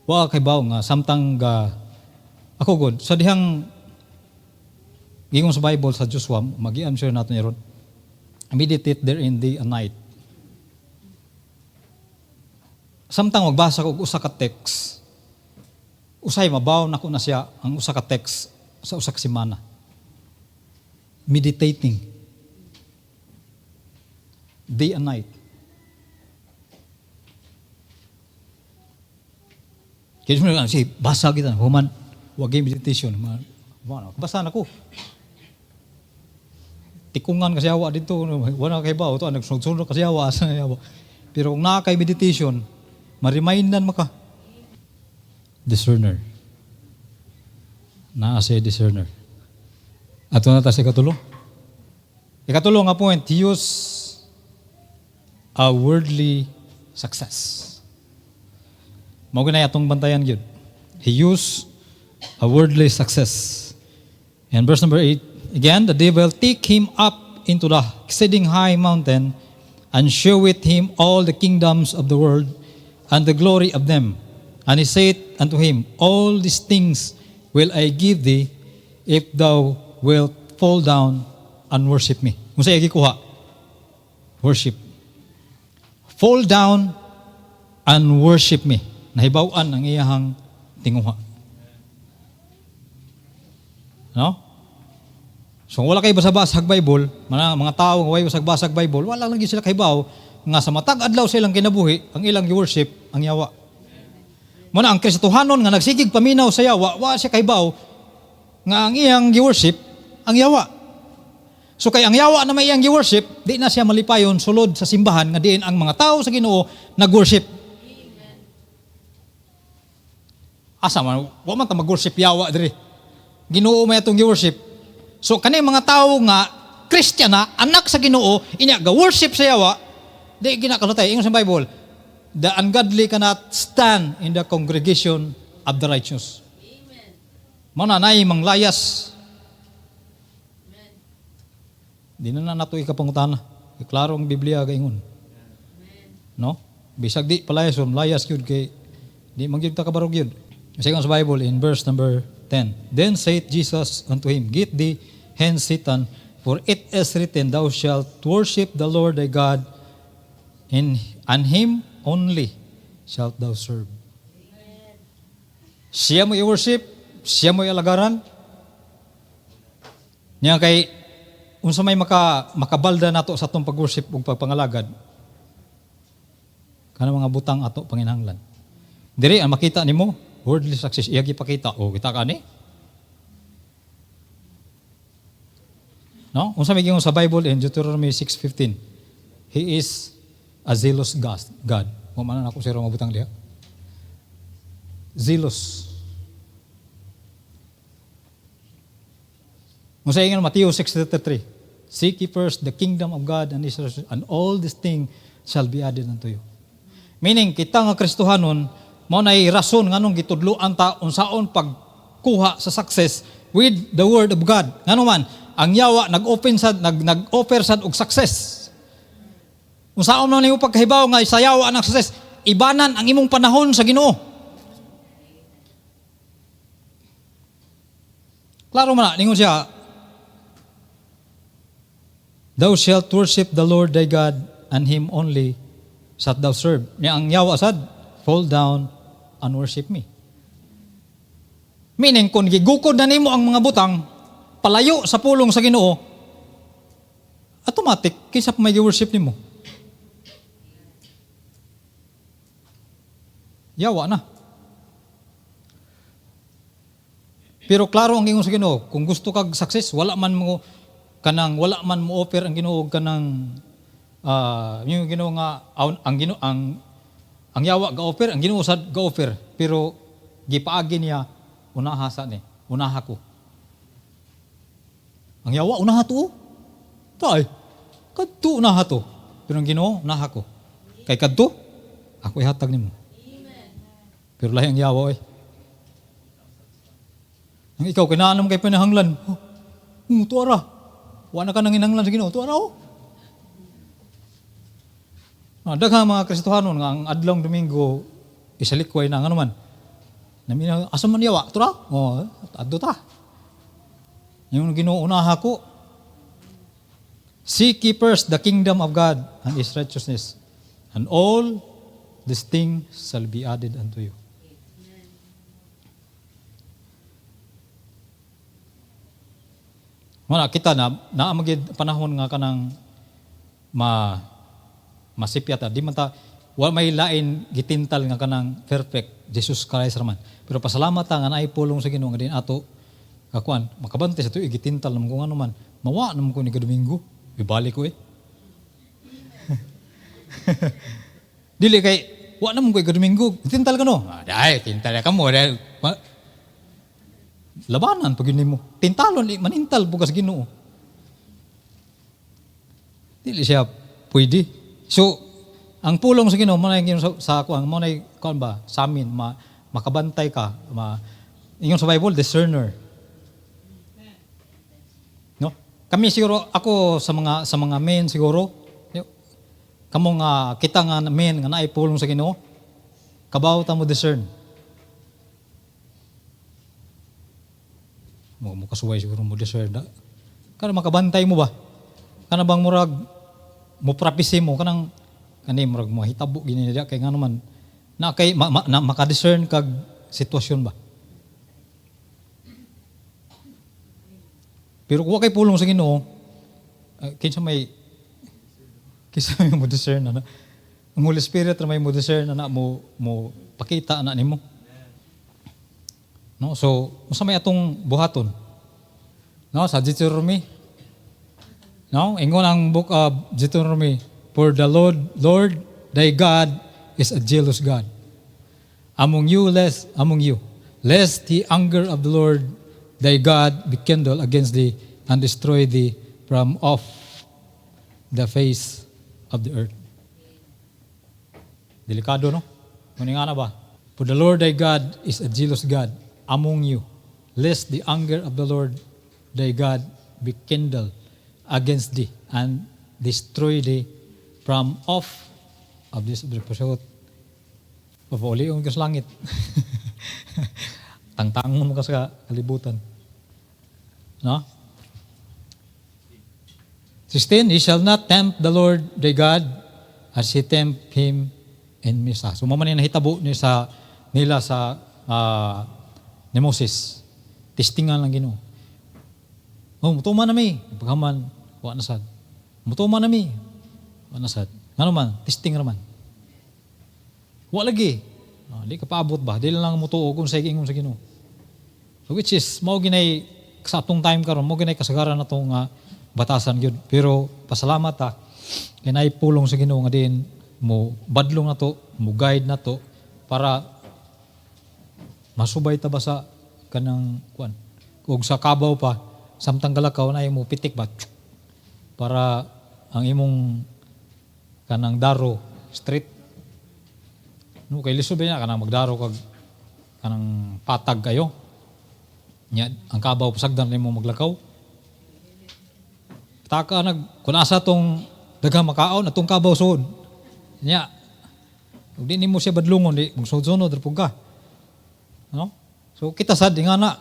Wa kay bawo nga samtang ako god sa dihang gingong sa Bible sa Joshua, mag-i-am sure natin yun. Meditate therein day and night. Samtang magbasa ko usa ka text, usay mabaw na ko na siya ang usa ka text sa usa ka semana. Meditating. Day and night. Kaya siya, basa kita, human, wag meditation. Basa na ko. Tikungan kasi awa dito, wala kay bawo to, nagsunod kasi awa sa yawa. Pero kung nakakay meditation, ma-remindan mo ka. Discerner. Naasa discerner. Ato na ta sa ikatulo. Ikatulo nga point, use a worldly success. Mao ginay atong bantayan gyud. He used a worldly success. And verse number 8, again, the devil take him up into the exceeding high mountain and showeth him all the kingdoms of the world and the glory of them. And he said unto him, all these things will I give thee if thou wilt fall down and worship me. Kung sa'yo gikuha, worship. Fall down and worship me. Nahibawan ang iyahang tinguha. No? So wala kay basa-basag Bible, mga tao nga way basag-basag Bible, wala lang gyud sila kahibaw nga sa matag adlaw silang kinabuhi, ang ilang worship ang yawa. Muna ang Kristohanon nga nagsigig paminaw sa yawa, wa siya kaybaw nga ang iyang gi-worship ang yawa. So kay ang yawa na may iyang gi-worship, di na siya malipayon sulod sa simbahan nga diin ang mga tao sa Ginoo nag-worship. Asa man, wa man ta mag-worship yawa diri. Ginoo may atong gi-worship. So kani mga tao nga Christian na, anak sa Ginoo, inya ga-worship sa yawa, di ginakalutay. Ingon sa Bible, the ungodly cannot stand in the congregation of the righteous. Amen. Mananay manglayas. Amen. Di na nato ikapangutana. Klaro ang Biblia gaingon. No? Bisag di palayas layas gyud kay di man gyud ta kabarog gyud. Kasi sa Bible in verse number 10. Then said Jesus unto him, Get thee hence, Satan, for it is written, Thou shalt worship the Lord thy God, and him only shalt thou serve. Amen. Siya mo i-worship, siya mo i-alagaran. Niya kay, unsa may makabalda nato sa atong pag-worship ug pagpangalagad, kana mga butang ato panginahanglan. Diri ang makita nimo, worldly success, iya gipakita. O, kita ka ni? No? Unsa may gingon sa Bible in Deuteronomy 6:15, He is a zealous God. Maman ako siro mabutang diha. Zealous. Unsa ingon Matthew 6:33, Seek ye first the kingdom of God and His righteousness, and all these things shall be added unto you. Meaning, kita nga Kristohanon, mao nay rason nganong gitudloan ta unsaon pagkuha sa success with the word of God. Ngano man, ang yawa nag-offer sad og success. Unsaon man nimo pagkahibaw nga sa yawa ang success, ibanan ang imong panahon sa Ginoo. Klaro man ningon siya, Thou shalt worship the Lord thy God, and him only shalt thou serve. Niya ang yawa sad, fall down and worship me. Meaning, kung gigukod na nimo ang mga butang, palayo sa pulong sa Ginoo, automatic, kaysa pa may worship nimo. Yawa na. Pero klaro ang ingon sa Ginoo, kung gusto kag success, wala man mo offer ang Ginoo kanang yung Ginoo nga ang yawa ga offer, ang Ginoo sad ga offer, pero gipaagi niya unaha sa ni, unaha ko. Ang yawa unaha to. Tay. Kadto unaha to. Pero ang Ginoo unaha ko. Kay kadto ako ihatag nimo. Pero lahi ang yawa eh. Ang ikaw kinahanglan kay panahanglan. Tuara. Wa na ka nang hinanglan sa Ginoo. Tuara oh. Daghang mga Kristohanon nga ang adlong Domingo isalikway na ngano man. Namin asa man yawa? Tuara. Oh, adto ta. Yung Ginoo unaha ko. Seek ye first the kingdom of God and His righteousness, and all these things shall be added unto you. Wala kita na naamagid panahon nga kanang masipyata di man ta wala may lain gitintal nga kanang perfect Jesus Christ raman. Pero pasalamat ta nga naay pulong sa Ginoo nga din ato kakuan makabante sa tuig gitintal naman kung ano man mawa naman ko ni Domingo ibalik ko eh. Dili kay wa naman ko Domingo gitintal ka no. Ay tintal ka mo dahil labanan pag yun mo. Tintalon, manintal bukas Ginoo. Dili siya pwede. So, ang pulong sa Ginoo, muna yung sa kuang, muna yung, ba, sa amin, makabantay ka, yung sa Bible, discerner. No? Kami siguro, ako sa mga men siguro, kamo nga, kita nga men, nga naay pulong sa Ginoo, kabaw ta mo discern. Mo kasuway siguro mo discern da. Kana makabantay mo ba? Kana bang murag mo prophecy mo kanang kani murag mo hitabo gini dia kay ngano man na kay maka-discern kag sitwasyon ba? Pero kung kay pulong sa Ginoo, kinsa may mo discern na. Ang Holy Spirit na may mo discern na mo pakita na nimo. No? So, usa may atong buhaton. No, sa Deuteronomy. No, ingon ang book of Deuteronomy, for the Lord thy God is a jealous God. Among you, lest the anger of the Lord thy God be kindled against thee and destroy thee from off the face of the earth. Delikado, no? Nga na ba? For the Lord thy God is a jealous God among you, lest the anger of the Lord thy God be kindled against thee and destroy thee from off of this earth. Papulion ka sa langit. Tangtangon mo ka sa kalibutan. No? 16, he shall not tempt the Lord thy God as he tempt him in Misa. So maman yung nahitabo nila sa ni Moses. Testingan lang Ginoo. Oh, mutuman nami. Paghaman, wa na sad. Mutuman nami. Wa na sad. Ngano man, testing raman. Wa lagi. Di ka paabot ba? Dili lang mutuo kung sa ingon sa Ginoo. So which is mao ginay sa atong time karon, mao ginay kasagaran natong batasan gyud. Pero pasalamat ta kinay pulong sa Ginoo nga din mo badlong nato, mo guide nato para masubay ta ba sa kanang kuan. Ug sa kabaw pa samtang galakaw na mo pitik ba para ang imong kanang daro straight. No kay lisod ba kanang magdaro kag kanang patag kayo. Nya ang kabaw pasagdan nimo maglakaw. Taka kun asa tong daghang makaon atong kabaw suod. Nya ug di nimo siya badlungon di magsud-sunod ra pug ka. No? So kita sad nga na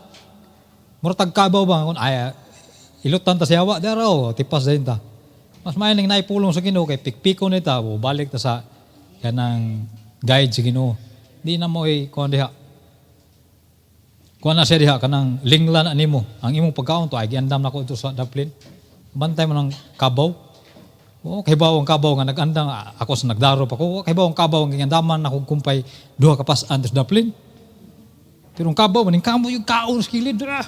murag kabaw ba kun ay ilutan ta siya wa daraw tipas din ta. Mas maayo ning naipulong sa Ginoo kay pikpiko nita o balik ta sa kanang guide sa Ginoo. Di na mo kuan diha. Kuan na siya diha kanang linglan nimo. Ang imong pagkaon to ay giandam nako ito sa daplin. Bantay mo ng kabaw. O kay bawo ang kabaw nga nagandang ako sa nagdaro pa ko. Kay bawo ang kabaw nga giandaman ako kumpay duha ka pas-an sa daplin. Pero ang kabaw maning kamo yung kaon sa kilid ra.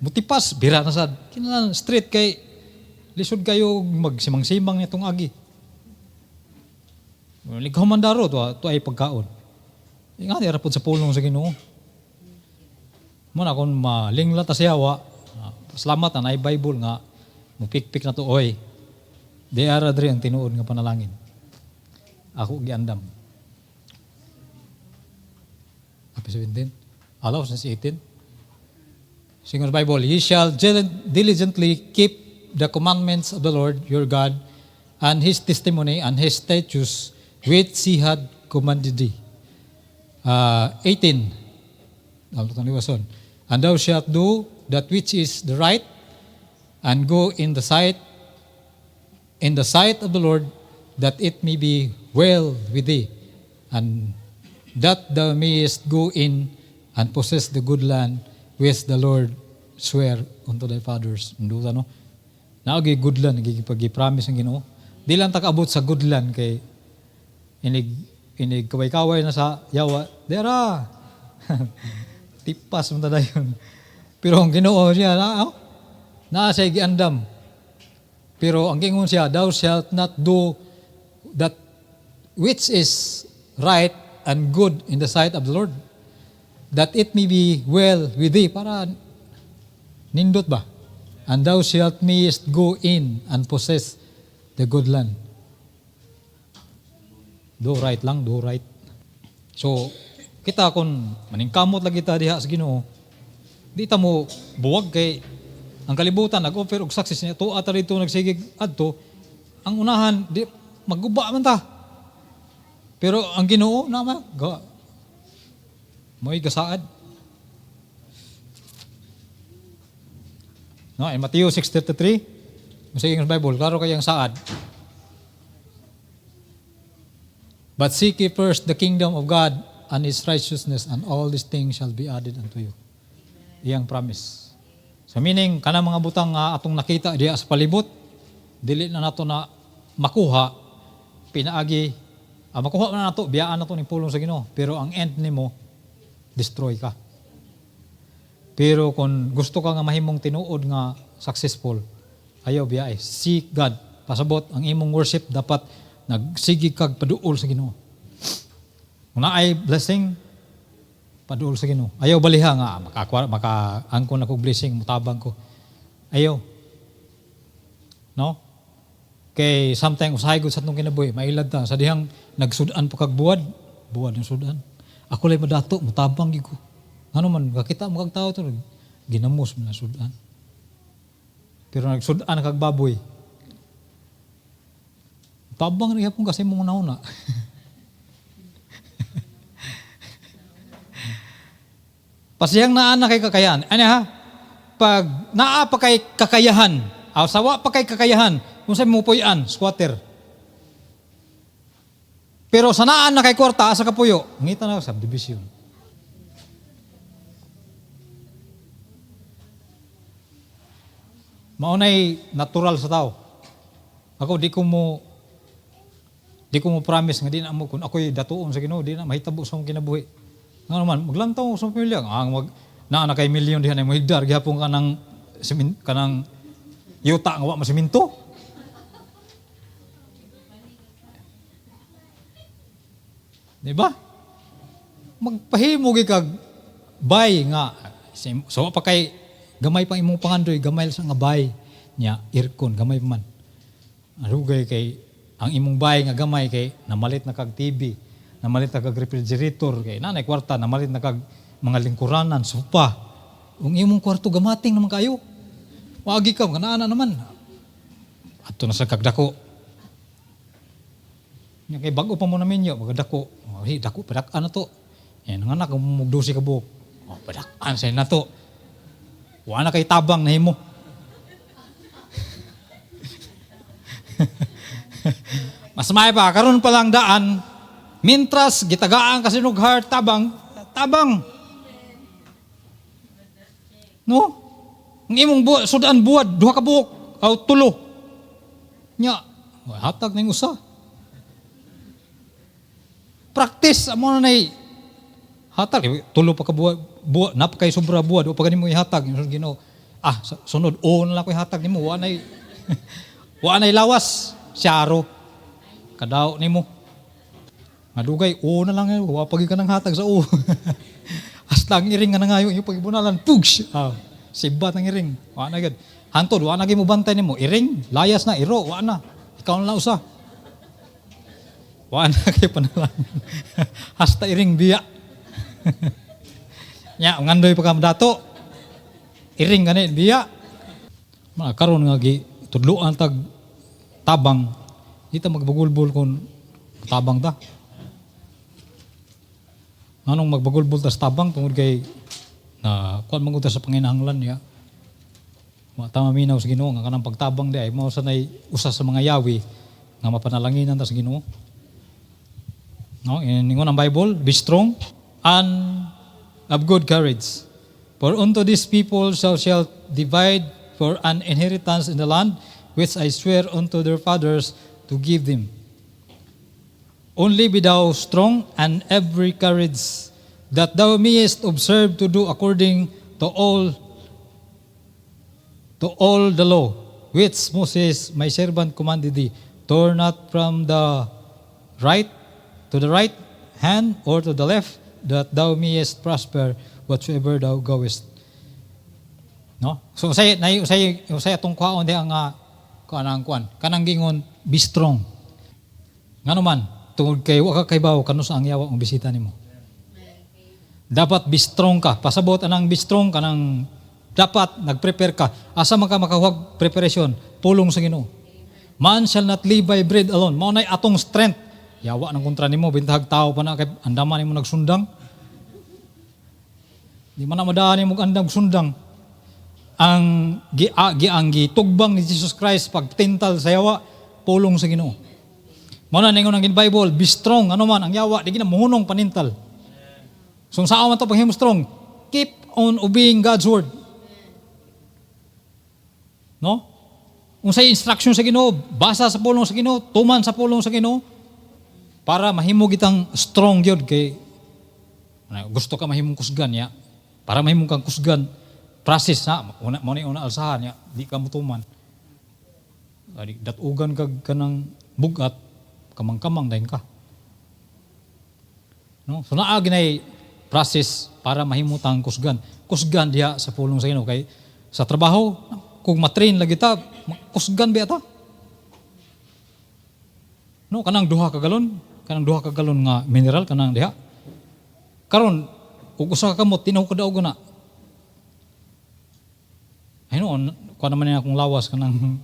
Mutipas bira na sad. Kinahanglan straight kay lisod kayo magsimang-simang nitong agi. Lighaw man daro to ay pagkaon. Nga di rapod sa pulong sa Ginoo. Muna kung malingla ta siya wa. Salamat na ay Bible nga mupikpik na to oy. Di ara diri ang tinuod nga panalangin. Ako giandam. Apa 17? Alaw sa 18. Singers Bible, ye shall diligently keep the commandments of the Lord your God and his testimony and his statutes which he had commanded thee. 18. And thou shalt do that which is the right and go in the sight of the Lord, that it may be well with thee, and that thou mayest go in and possess the good land which the Lord swear unto thy fathers. Nduta no? Naagi good land, nagigipag-promise ang Ginoo. Di lang takaabot sa good land kay inig kaway-kaway na sa yawa. Dera! Tipas mo tada yun. Pero ang Ginoo siya, naa siya giandam. Pero ang gingon siya, thou shalt not do that which is right and good in the sight of the Lord, that it may be well with thee. Para nindot ba? And thou shalt mayest go in and possess the good land. Do right lang, do right. So, kita kung maningkamot lagi ta diha sa Ginoo, di ta mo buwag kay ang kalibutan nag-offer og success niya to ata dito nagsigig adto, ang unahan di magguba man ta. Pero ang Ginoo naman mo'y gasaad. No, in Matthew 6:33, sige ng Bible, klaro kayang saad. But seek ye first the kingdom of God and his righteousness, and all these things shall be added unto you. Iyang promise. So meaning, kanang mga butang atong nakita diya sa palibot, dili na nato na makuha, pinaagi, makuha na nato, biyaan nato ni pulong sa Ginoo. Pero ang end nimo, destroy ka. Pero kung gusto ka nga mahimong tinuod nga successful, ayaw biya seek God. Pasabot ang imong worship dapat nagsigi kag paduol sa Ginoo. Kung naay blessing, paduol sa Ginoo. Ayaw baliha nga makaangkon na kog blessing, mutabang ko. Ayaw. No? Kay sometimes usahay gud sa atong kinabuhi, mailad ta sa dihang nagsudan pa kag buwad yung sudan. Ako lay madato, mutabang gyud ko. Ano man kakita mo kag tawo to ginamos man sudan. Pero nagsudan kag baboy. Tabang niya pong kasi mong nauna. Pasiyang naa na kay kakayahan. Ano ha? Pag naa pa kay kakayahan, sawa pa kay kakayahan, kung sa'yo mo puyan, squatter. Pero sanaan na kay kwarta, asa kapuyo, ngita na subdivision. Maunay natural sa tao. Ako di ko mo promise nga di na mo kung ako'y datuon sa Ginoo, di na mahitabo sa akong kinabuhi. Nga naman, maglantaw sa pamilya. Na kay milyon dihan ay mo higdar, gihapon kanang yuta nga wa masiminto. Di ba? Magpahimo kag bay nga. So pa kay gamay pang imong pangandoy, gamay sa nga bay niya, irkon, gamay pa man. Arugay kay ang imong bay nga gamay kay namalit na kag TV, namalit na kag refrigerator, kay nanay kwarta, namalit na kag mga lingkuranan, sopa. Ang imong kwarto gamating naman kayo. Wagi ka, kanaan naman. Ato na sa kagdako. Nga kay bago pa mo namin yun, magdako. Dako, padak-an na to. Yan, ang anak, mugdusi ka buhok. Padak-an sa'yo na to. Wala na kay tabang na himo. Mas may pa, karon pa lang daan, mintras, gitagaan kasi nughar, tabang. No? Ang imong sudan buwad, duha ka buhok, tulo. Nya, hatag na yung usa. Practice, amo na hatag. Tulo pa ka buwad, napakay sobra buwad, o pag mo ihatag, yung Ginoo, sunod, na lang ko ihatag ni mo, wanay lawas, siyaro, kadaw ni mo. Madugay, na lang yun, wapagi ka ng hatag sa Hasta ang iring nga na ngayon, yung pagibunalan, pugs! Sibat ang iring. Wana agad. Hantod, wana agad mo bantay ni mo. Iring, layas na, iro, wana. Ikaw na lang usa. Wana kayo panalan. Hasta iring biya. Nya, ngandoy pa ka dato. Iring ganit, biya. Karon nga tudluan tag tabang. Dito magbagulbol kung tabang ta. Anong magbagulbol tas tabang tungod kay na kuan manguta sa panginahanglan niya. Tama minaw sa Ginoo nga kanang pagtabang di ay mao sanay usa sa mga yawi nga mapanalanginan ta sa Ginoo. No, ingon ang Bible, be strong and of good courage. For unto these people shall divide for an inheritance in the land which I swear unto their fathers to give them. Only be thou strong and every courage, that thou mayest observe to do according to all the law, which Moses my servant commanded thee. Turn not from the right to the right hand or to the left, that thou mayest prosper whatsoever thou goest. No? So say atong kwaon di ang kanang gingon, be strong. Ngano man tungod kay wa ka kaybaw kano sa ang yawa ang bisita nimo. Dapat be strong ka. Pasabot anang be strong kanang dapat nag-prepare ka. Asa man ka makahuwag preparation, pulong sa Ginoo. Man shall not live by bread alone. Mao nay atong strength. Yawa ng kontra nimo bintag tao pa na kay andaman nimo nagsundang. Di man na madaan nimo andam sundang. Ang gitugbang ni Jesus Christ pagtintal sa yawa, pulong sa Ginoo. Mao na ningon ang Bible, be strong, ano man ang yawa, di gina muhunong panintal. So saan man to paghimo strong? Keep on obeying God's word. No? Unsay instruction sa Ginoo, basa sa pulong sa Ginoo, tuman sa pulong sa Ginoo para mahimo kitang strong gyud kay gusto ka mahimong kusgan ya. Para mahimong kang kusgan, process na mo ni una alsahan ya di ka mutuman. Adi datugan kag kanang bugat kamang-kamang dayon ka. No? So naa ginay process para mahimutang kusgan. Kusgan diha sa pulong sa Ginoo kay sa trabaho kung matrain lagi ta kusgan ba ta? No, kanang duha ka galon nga mineral kanang diha. Karon ug usa ka kamot tinaw ka daog na. Ay no, kuha naman niya akong lawas kanang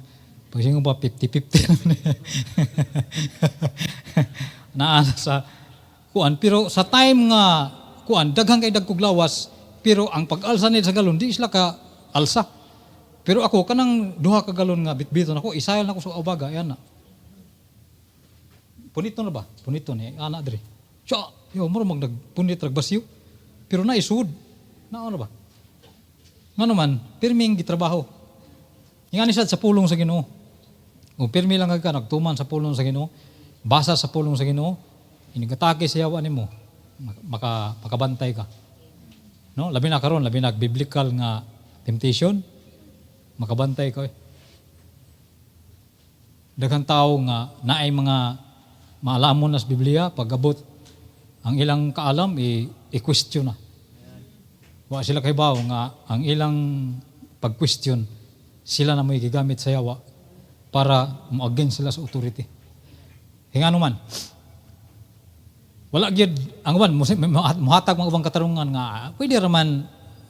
pagsingo ba 50-50 naa sa kuan pero sa time nga kuan daghang kay dagkog lawas pero ang pag-alsa ni sa galon di sila ka alsa. Pero ako kanang duha ka galon nga bitbiton ako isayal na ko sa ubaga ayan na. Punito na ba? Punito ni ana diri. Siya, yo mo mag nagpunit ragbasyo. Pero na isud. Na ano ba? Ngano man, pirming gitrabaho. Ingani sad sa pulong sa Ginoo. O pirmi lang ka nagtuman sa pulong sa Ginoo, basa sa pulong sa Ginoo, inigatake sa yawa nimo, makabantay ka. No, labi na karon, labi na biblical nga temptation, makabantay ka. Daghang tawo nga naay mga maalamon na sa Biblia, pag-abot ang ilang kaalam, i-question na. Wa sila kay bawo nga ang ilang pag-question, sila na may gigamit sa yawa para mo-against sila sa authority. Hingano man, wala gyud ang uban muhatag mga ubang katarungan nga pwede ra man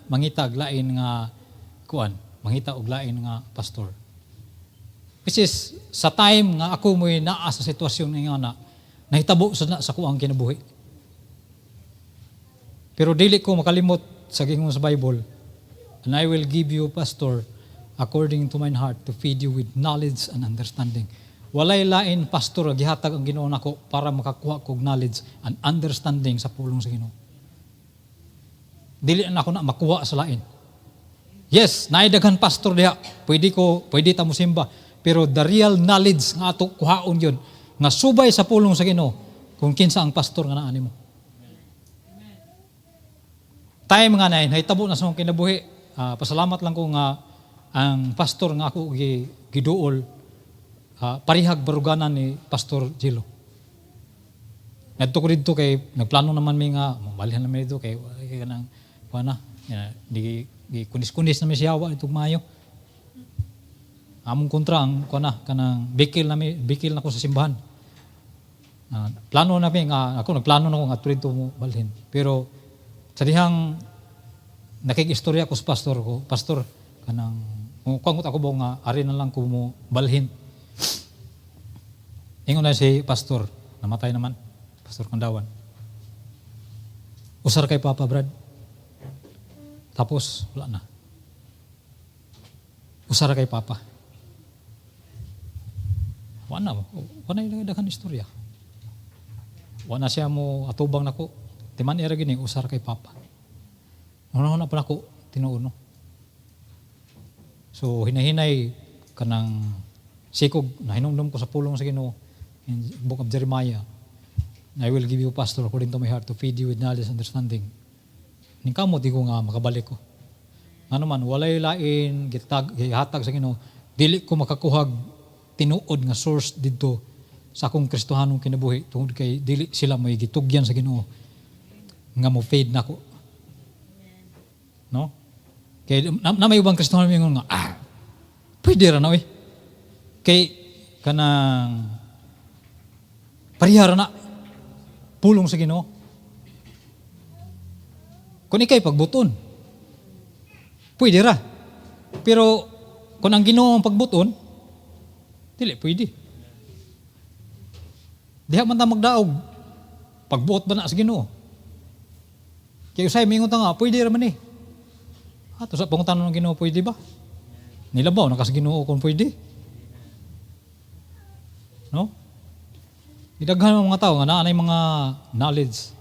mangita og lain nga kuan, mangita og lain nga pastor. Which is, sa time nga ako mo'y naa sa sitwasyon nga na, nahitabo sa kuang kinabuhi. Pero dili ko makalimot sa gingon sa Bible, and I will give you, pastor, according to mine heart, to feed you with knowledge and understanding. Walay lain, pastor, gihatag ang Ginoo nako para makakuha kog knowledge and understanding sa pulong sa Ginoo. Dili na ako na makuha sa lain. Yes, naidaghan pastor diha, pwede ta mo simba. Pero the real knowledge nga ato kuhaon yun, nga subay sa pulong sa Ginoo, kung kinsa ang pastor nga naa nimo. Time nga na nahitabo na sa akong kinabuhi, pasalamat lang ko nga ang pastor nga ako giduol, parihag baruganan ni Pastor Jilo. Ngadto ko dito kay nagplano naman mi nga mabalihan naman dito kay kanang kuana, di kunis-kunis na mi siya wa itong Mayo. Among kontra ang kuana kanang bikil na ko sa simbahan. Plano na mi nga ako nagplano na ko nga dito mo balhin. Pero sa dihang nakikistorya ko sa pastor kanang kung ako ba nga ari na lang ko mo balhin. Ingon na si pastor, namatay naman, Pastor Kandawan. Usar kay Papa Brad. Tapos wala na. Usar kay Papa. Wala na daghan istorya. Wala siya mo atubang nako. Timan era gini usar kay Papa. Una pa nako tinuod no. So hinahinay kanang sikog na hinumdum ko sa pulong sa Ginoo in book of Jeremiah. I will give you, pastor, according to my heart, to feed you with knowledge and understanding. Ning kamo di ko nga makabalik ko. Ano man walay lain gihatag sa Ginoo, dili ko makakuhag tinuod nga source didto sa akong Kristohanong kinabuhi tungod kay dili sila may gitugyan sa Ginoo nga mo feed nako. No? Kay na may ubang Kristohanon mingon nga pwede ra na oy. Kay kanang parihara na pulong sa Ginoo. Kung ikay pagbuton, pwede ra. Pero kung ang Ginoo ang pagbuton, dili pwede. Diha man ta magdaog. Pagbuot ba na sa Ginoo? Kaya usay mingon ta nga, pwede ra man eh. Ato sa pangutanon ng Ginoo, pwede ba? Nilabaw na kas Ginoo kung pwede. No? Idaghan mga tao nga naanay mga knowledge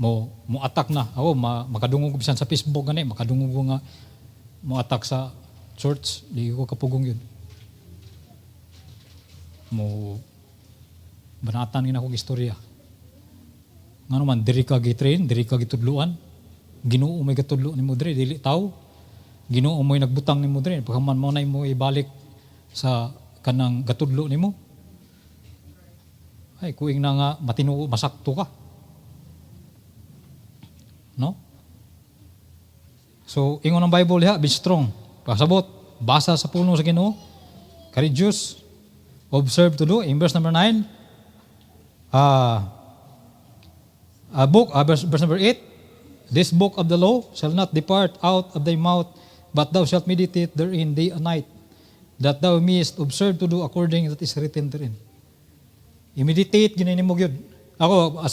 mo attack na. Ako makadungog bisan sa Facebook gani, makadungog nga mo attack sa church, di ko kapugong yun. Mo banatan gina kog istorya. Ngano man diri ka gitrain, diri ka gitudluan. Ginoo may gatudlo nimo diri dili taw. Ginoo mo'y nagbutang nimo diri, pagkaman mo na mo ibalik sa kanang gatudlo nimo. Ay kuing na nga matinuo masakto ka. No? So ingon ang Bible diha, be strong. Pasabot, basa sa pulong sa Ginoo. Courageous. Observe to do. In verse number 9, verse number 8, this book of the law shall not depart out of thy mouth, but thou shalt meditate therein day and night, that thou mayest observe to do according that is written therein. I-meditate, ginanin mo yun. Ako,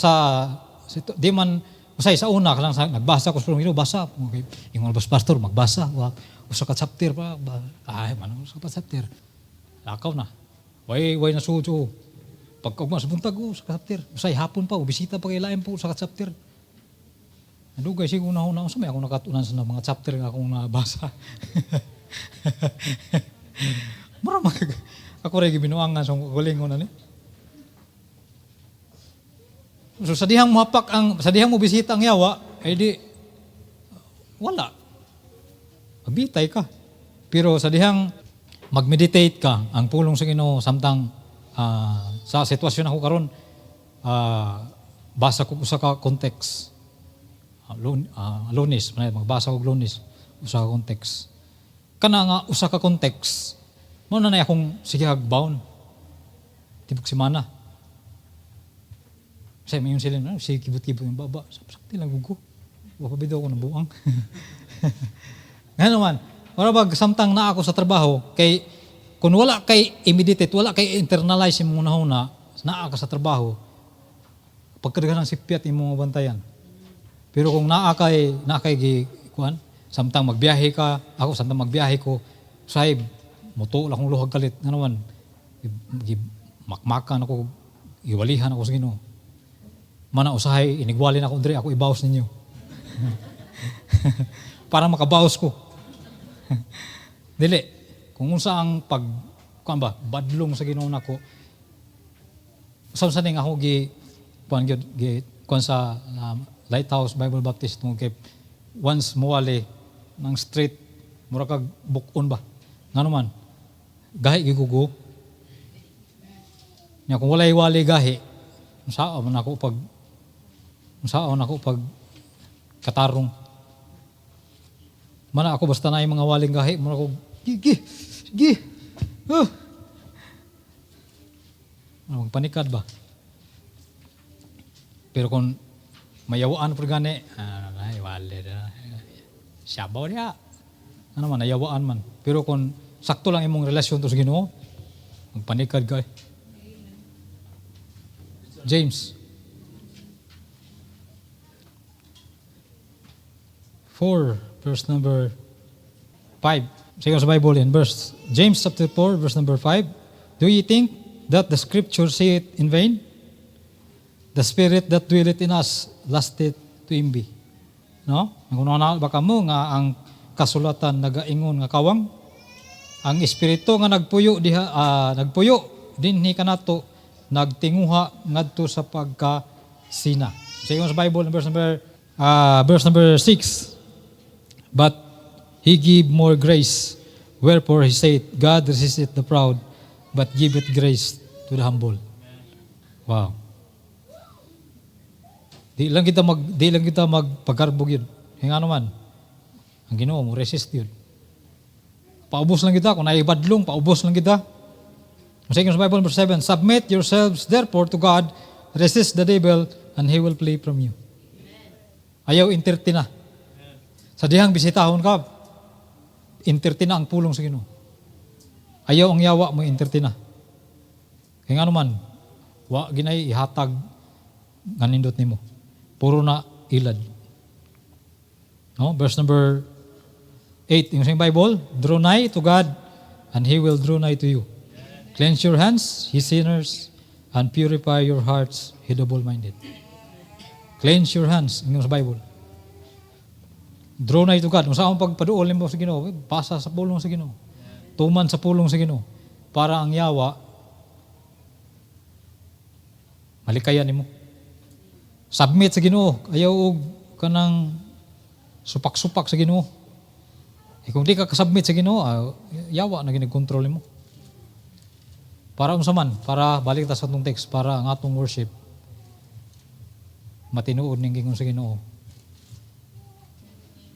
di man, usay sa una, nagbasa ko sa pulong, basa. Okay. Yung mga pastor, magbasa. Usa ka chapter pa. Ay, man, usa ka chapter. Lakaw na. Way na sujo. Pagkagma sa buntag, usa ka chapter. Usay, hapon pa, bisita pa kay lain po, usa ka chapter. Dugay siguro una sa may ako nakatunan sa mga chapter nga akong nabasa. Mura ako rin binuangan sa galingon na ni. So sa dihang mo bisita ang yawa, ay di wala. Mabitay ka. Pero sa dihang mag-meditate ka, ang pulong sa Ginoo samtang sa sitwasyon ako karon, basa ko sa context. Lunes, magbasa ko Lunes, usa ka context. Kana nga usa ka context, mo na akong sige hagbaon. Tibok semana. Say mayon sila na, sige kibot-kibot yung baba. Sakti lang gugo. Wa pa bidaw ko na buang. Nga naman, wala bag samtang na ako sa trabaho, kay kung wala kay i-meditate, wala kay internalize mo na naa ka sa trabaho, pagkadagan ng sipyat imong bantayan. Pero kung naa kay kuan, samtang magbiyahe ka, ako samtang magbiyahe ko, sahib, muto lang kong luhag kalit. Nga naman, makmakan ako, iwalihan ako sa Ginoo. Mana usahay, inigwalin ako, Andre, ako ibawas ninyo. Para makabawas ko. Dili, kung unsa ang badlong sa Ginoo nako, sa ning ako kuan sa Lighthouse Bible Baptist tungod kay once muwali ng street mura kag bukon ba ngano man gahi gigugo nya kung walay wali gahi unsaon ako pag katarong mana ako basta na mga waling gahi mura ko gi magpanikad ba pero kung mayawaan po gani, ay wale na. Sabaw niya. Ano man, nayawaan man. Pero kung sakto lang imong relasyon to sa Ginoo, magpanikad ka. James 4, verse number 5. Sige sa Bible in James chapter 4, verse number 5. Do ye think that the scripture say it in vain? The spirit that dwelleth in us lasted to imbi. No? Kung baka mo nga ang kasulatan nagaingon nga kawang ang espiritu nga nagpuyo dinhi kanato nagtinguha ngadto sa pagkasina. Sa sa Bible verse number 6. But he give more grace, wherefore he said, God resisteth the proud, but giveth grace to the humble. Wow. Di lang kita magpagarbog yun. Nga naman, ang Ginoo mo resist yun. Paubos lang kita, kung naibadlong, paubos lang kita. Sa Bible verse 7, submit yourselves therefore to God, resist the devil, and he will flee from you. Ayaw entertain na. Sa dihang bisitahon ka, entertain na ang pulong sa Ginoo. Ayaw ang yawa mo entertain na. Kaya nga naman, wa ginay ihatag ganindot nimo. Puro na ilad. No? Verse number 8, yung sa Bible, draw nigh to God, and He will draw nigh to you. Cleanse your hands, ye sinners, and purify your hearts, ye double-minded. Cleanse your hands, yung sa Bible. Draw nigh to God. Kung saan pagpaduol mo sa Ginoo, basa sa pulong sa Ginoo. Tuman sa pulong sa Ginoo. Para ang yawa, malikayan nimo. Submit sa Ginoo. Ayaw og kanang supak-supak sa Ginoo. Kung di ka kasubmit sa Ginoo, yawa na ginag-control mo. Para unsa man, para balik ta sa atong text, para ang atong worship matinuod ning gingon sa Ginoo.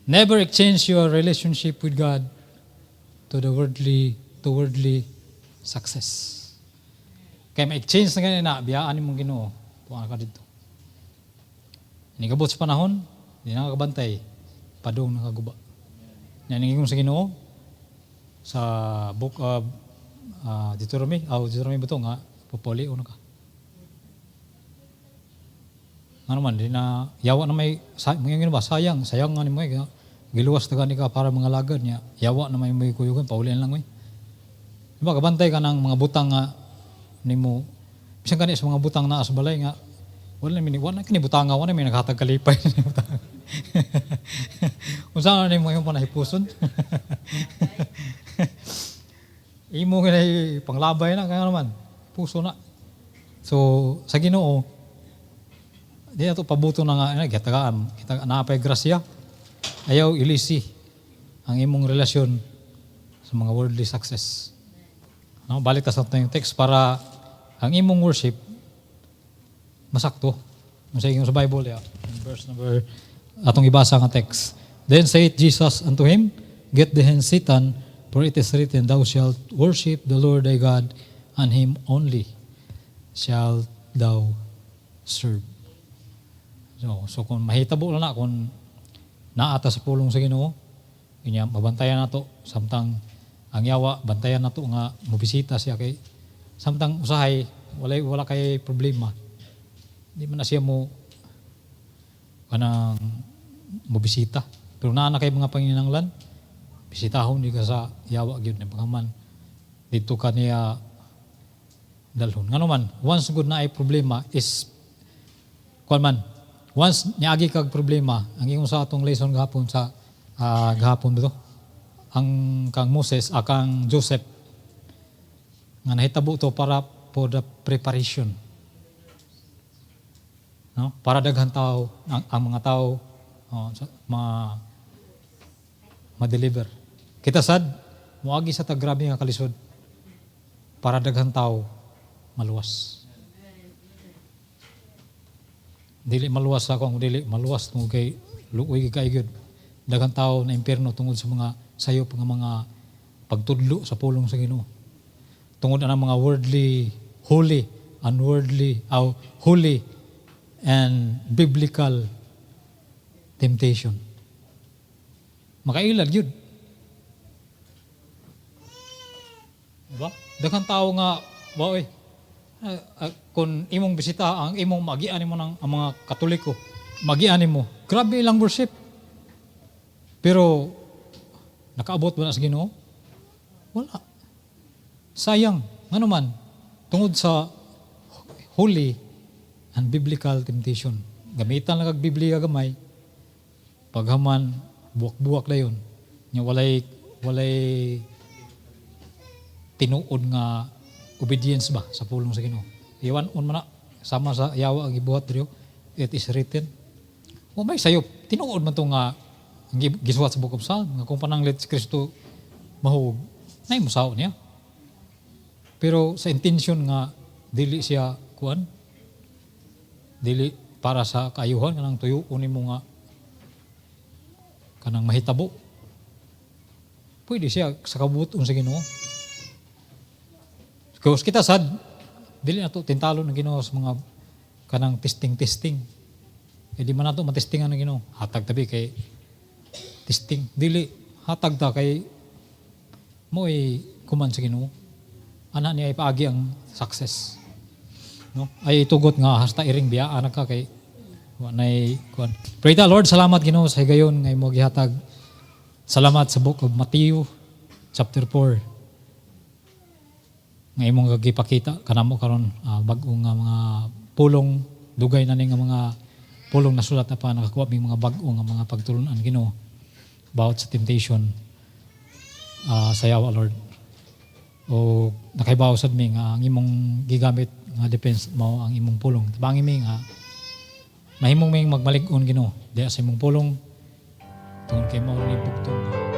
Never exchange your relationship with God to worldly success. Kaya ma-exchange na ganyan na, biyaan mong Ginoo, puwan ka dito. Nigabot sa panahon, di nakakabantay, padung nakaguba. Yan ang sa Ginoo sa book of Deuteronomy ba ito nga, papuli, una ka. Ano man, di na, yawa na may, sayang nga ni mo, giluwas na gani ka para mga lagad niya, yawa na may kuyugan, paulian lang mo. Diba, kabantay ka ng mga butang nga, ni mo, bisan ka sa mga butang na asbalay nga, wala na kinibutanga, wala may naghatag kalipay. Kung saan na mo yung panahipuson. Imo kinay panglabay na, kaya naman, puso na. So, sa Ginoo, di na ito pabuto na nga, kita napay grasya, ayaw ilisi ang imong relasyon sa mga worldly success. No? Balik ta sa yung text para ang imong worship masakto. Masayang sa Bible, verse number atong ibasa nga text. Then said Jesus unto him, Get thee hence, Satan, for it is written, Thou shalt worship the Lord thy God, and him only shalt thou serve. So kung mahitabo na kung naata sa pulong sa Ginoo, inya mabantayan nato samtang ang yawa bantayan nato nga mobisita siya kay samtang usahay wala kay problema. Di man na siya mo kanang mobisita. Pero naa na kay mga panginahanglan, bisitahon di ka sa yawa gyud ni paghaman. Dito ka niya dalhon. Ngano man, once good na ay problema is once niagi kag problema, ang ingong sa atong lesson gahapon sa gahapon dito. Ang kang Moses, kang Joseph nga nahitabo to para for the preparation. No? Para daghan tao, ang mga tao ma-deliver. Kita sad, muagi sa tagrabe nga kalisod para daghan tao maluwas. Dili maluwas ako, dili maluwas tungod kay luoy kay gyud. Daghan tao na impierno tungod sa mga sayo nga mga pagtudlo sa pulong sa Ginoo. Tungod na mga holy and biblical temptation. Makailad yun. Diba? Daghang tao nga, kung imong bisita, ang imong magian mo ng ang mga Katoliko, magian mo, grabe lang worship. Pero, nakaabot ba na sa Ginoo? Wala. Sayang. Ano man, tungod sa holy and biblical temptation. Gamitan lang kag Biblia gamay, paghaman, buwak-buwak na yun. Walay tinuod nga obedience ba sa pulong sa Ginoo. Iwan on man na, sama sa yawa ang ibuhat dito, it is written. O may sayop, tinuod man ito nga gisuwat sa Book of Psalms, nga kung pananglit si Kristo mahug, na yung musaw niya. Pero sa intention nga, dili siya kuan, dili para sa kaayuhan, kanang tuyo, unin mo nga, kanang mahitabo. Pwede siya sa kabuton sa Ginoo. Because kita sad, dili na ito tintalo ng Ginoo sa mga kanang testing. E di man na ito matestingan ng Ginoo. Hatag tabi kay testing. Dili, hatag ta kay mo kuman sa Ginoo. Ana niya ipaagi ang success. No? Ay tugot nga hasta iring biya anak ka kay wanay kuan. Pray the Lord, salamat Ginoo sa higayon nga imo gihatag. Salamat sa book of Matthew chapter 4. Nga imong gipakita kanamo karon bag-o nga mga pulong dugay na ni nga mga pulong nasulat na pa nakakuha mi mga bag-o nga mga pagtulunan Ginoo about sa temptation sa yawa Lord. O nakaibaw sad mi nga ang imong gigamit nga defense mao ang imong pulong. Tabangin mi nga mahimong ming magmalig-on Ginoo diha sa imong pulong tungod kay mao ni bugtong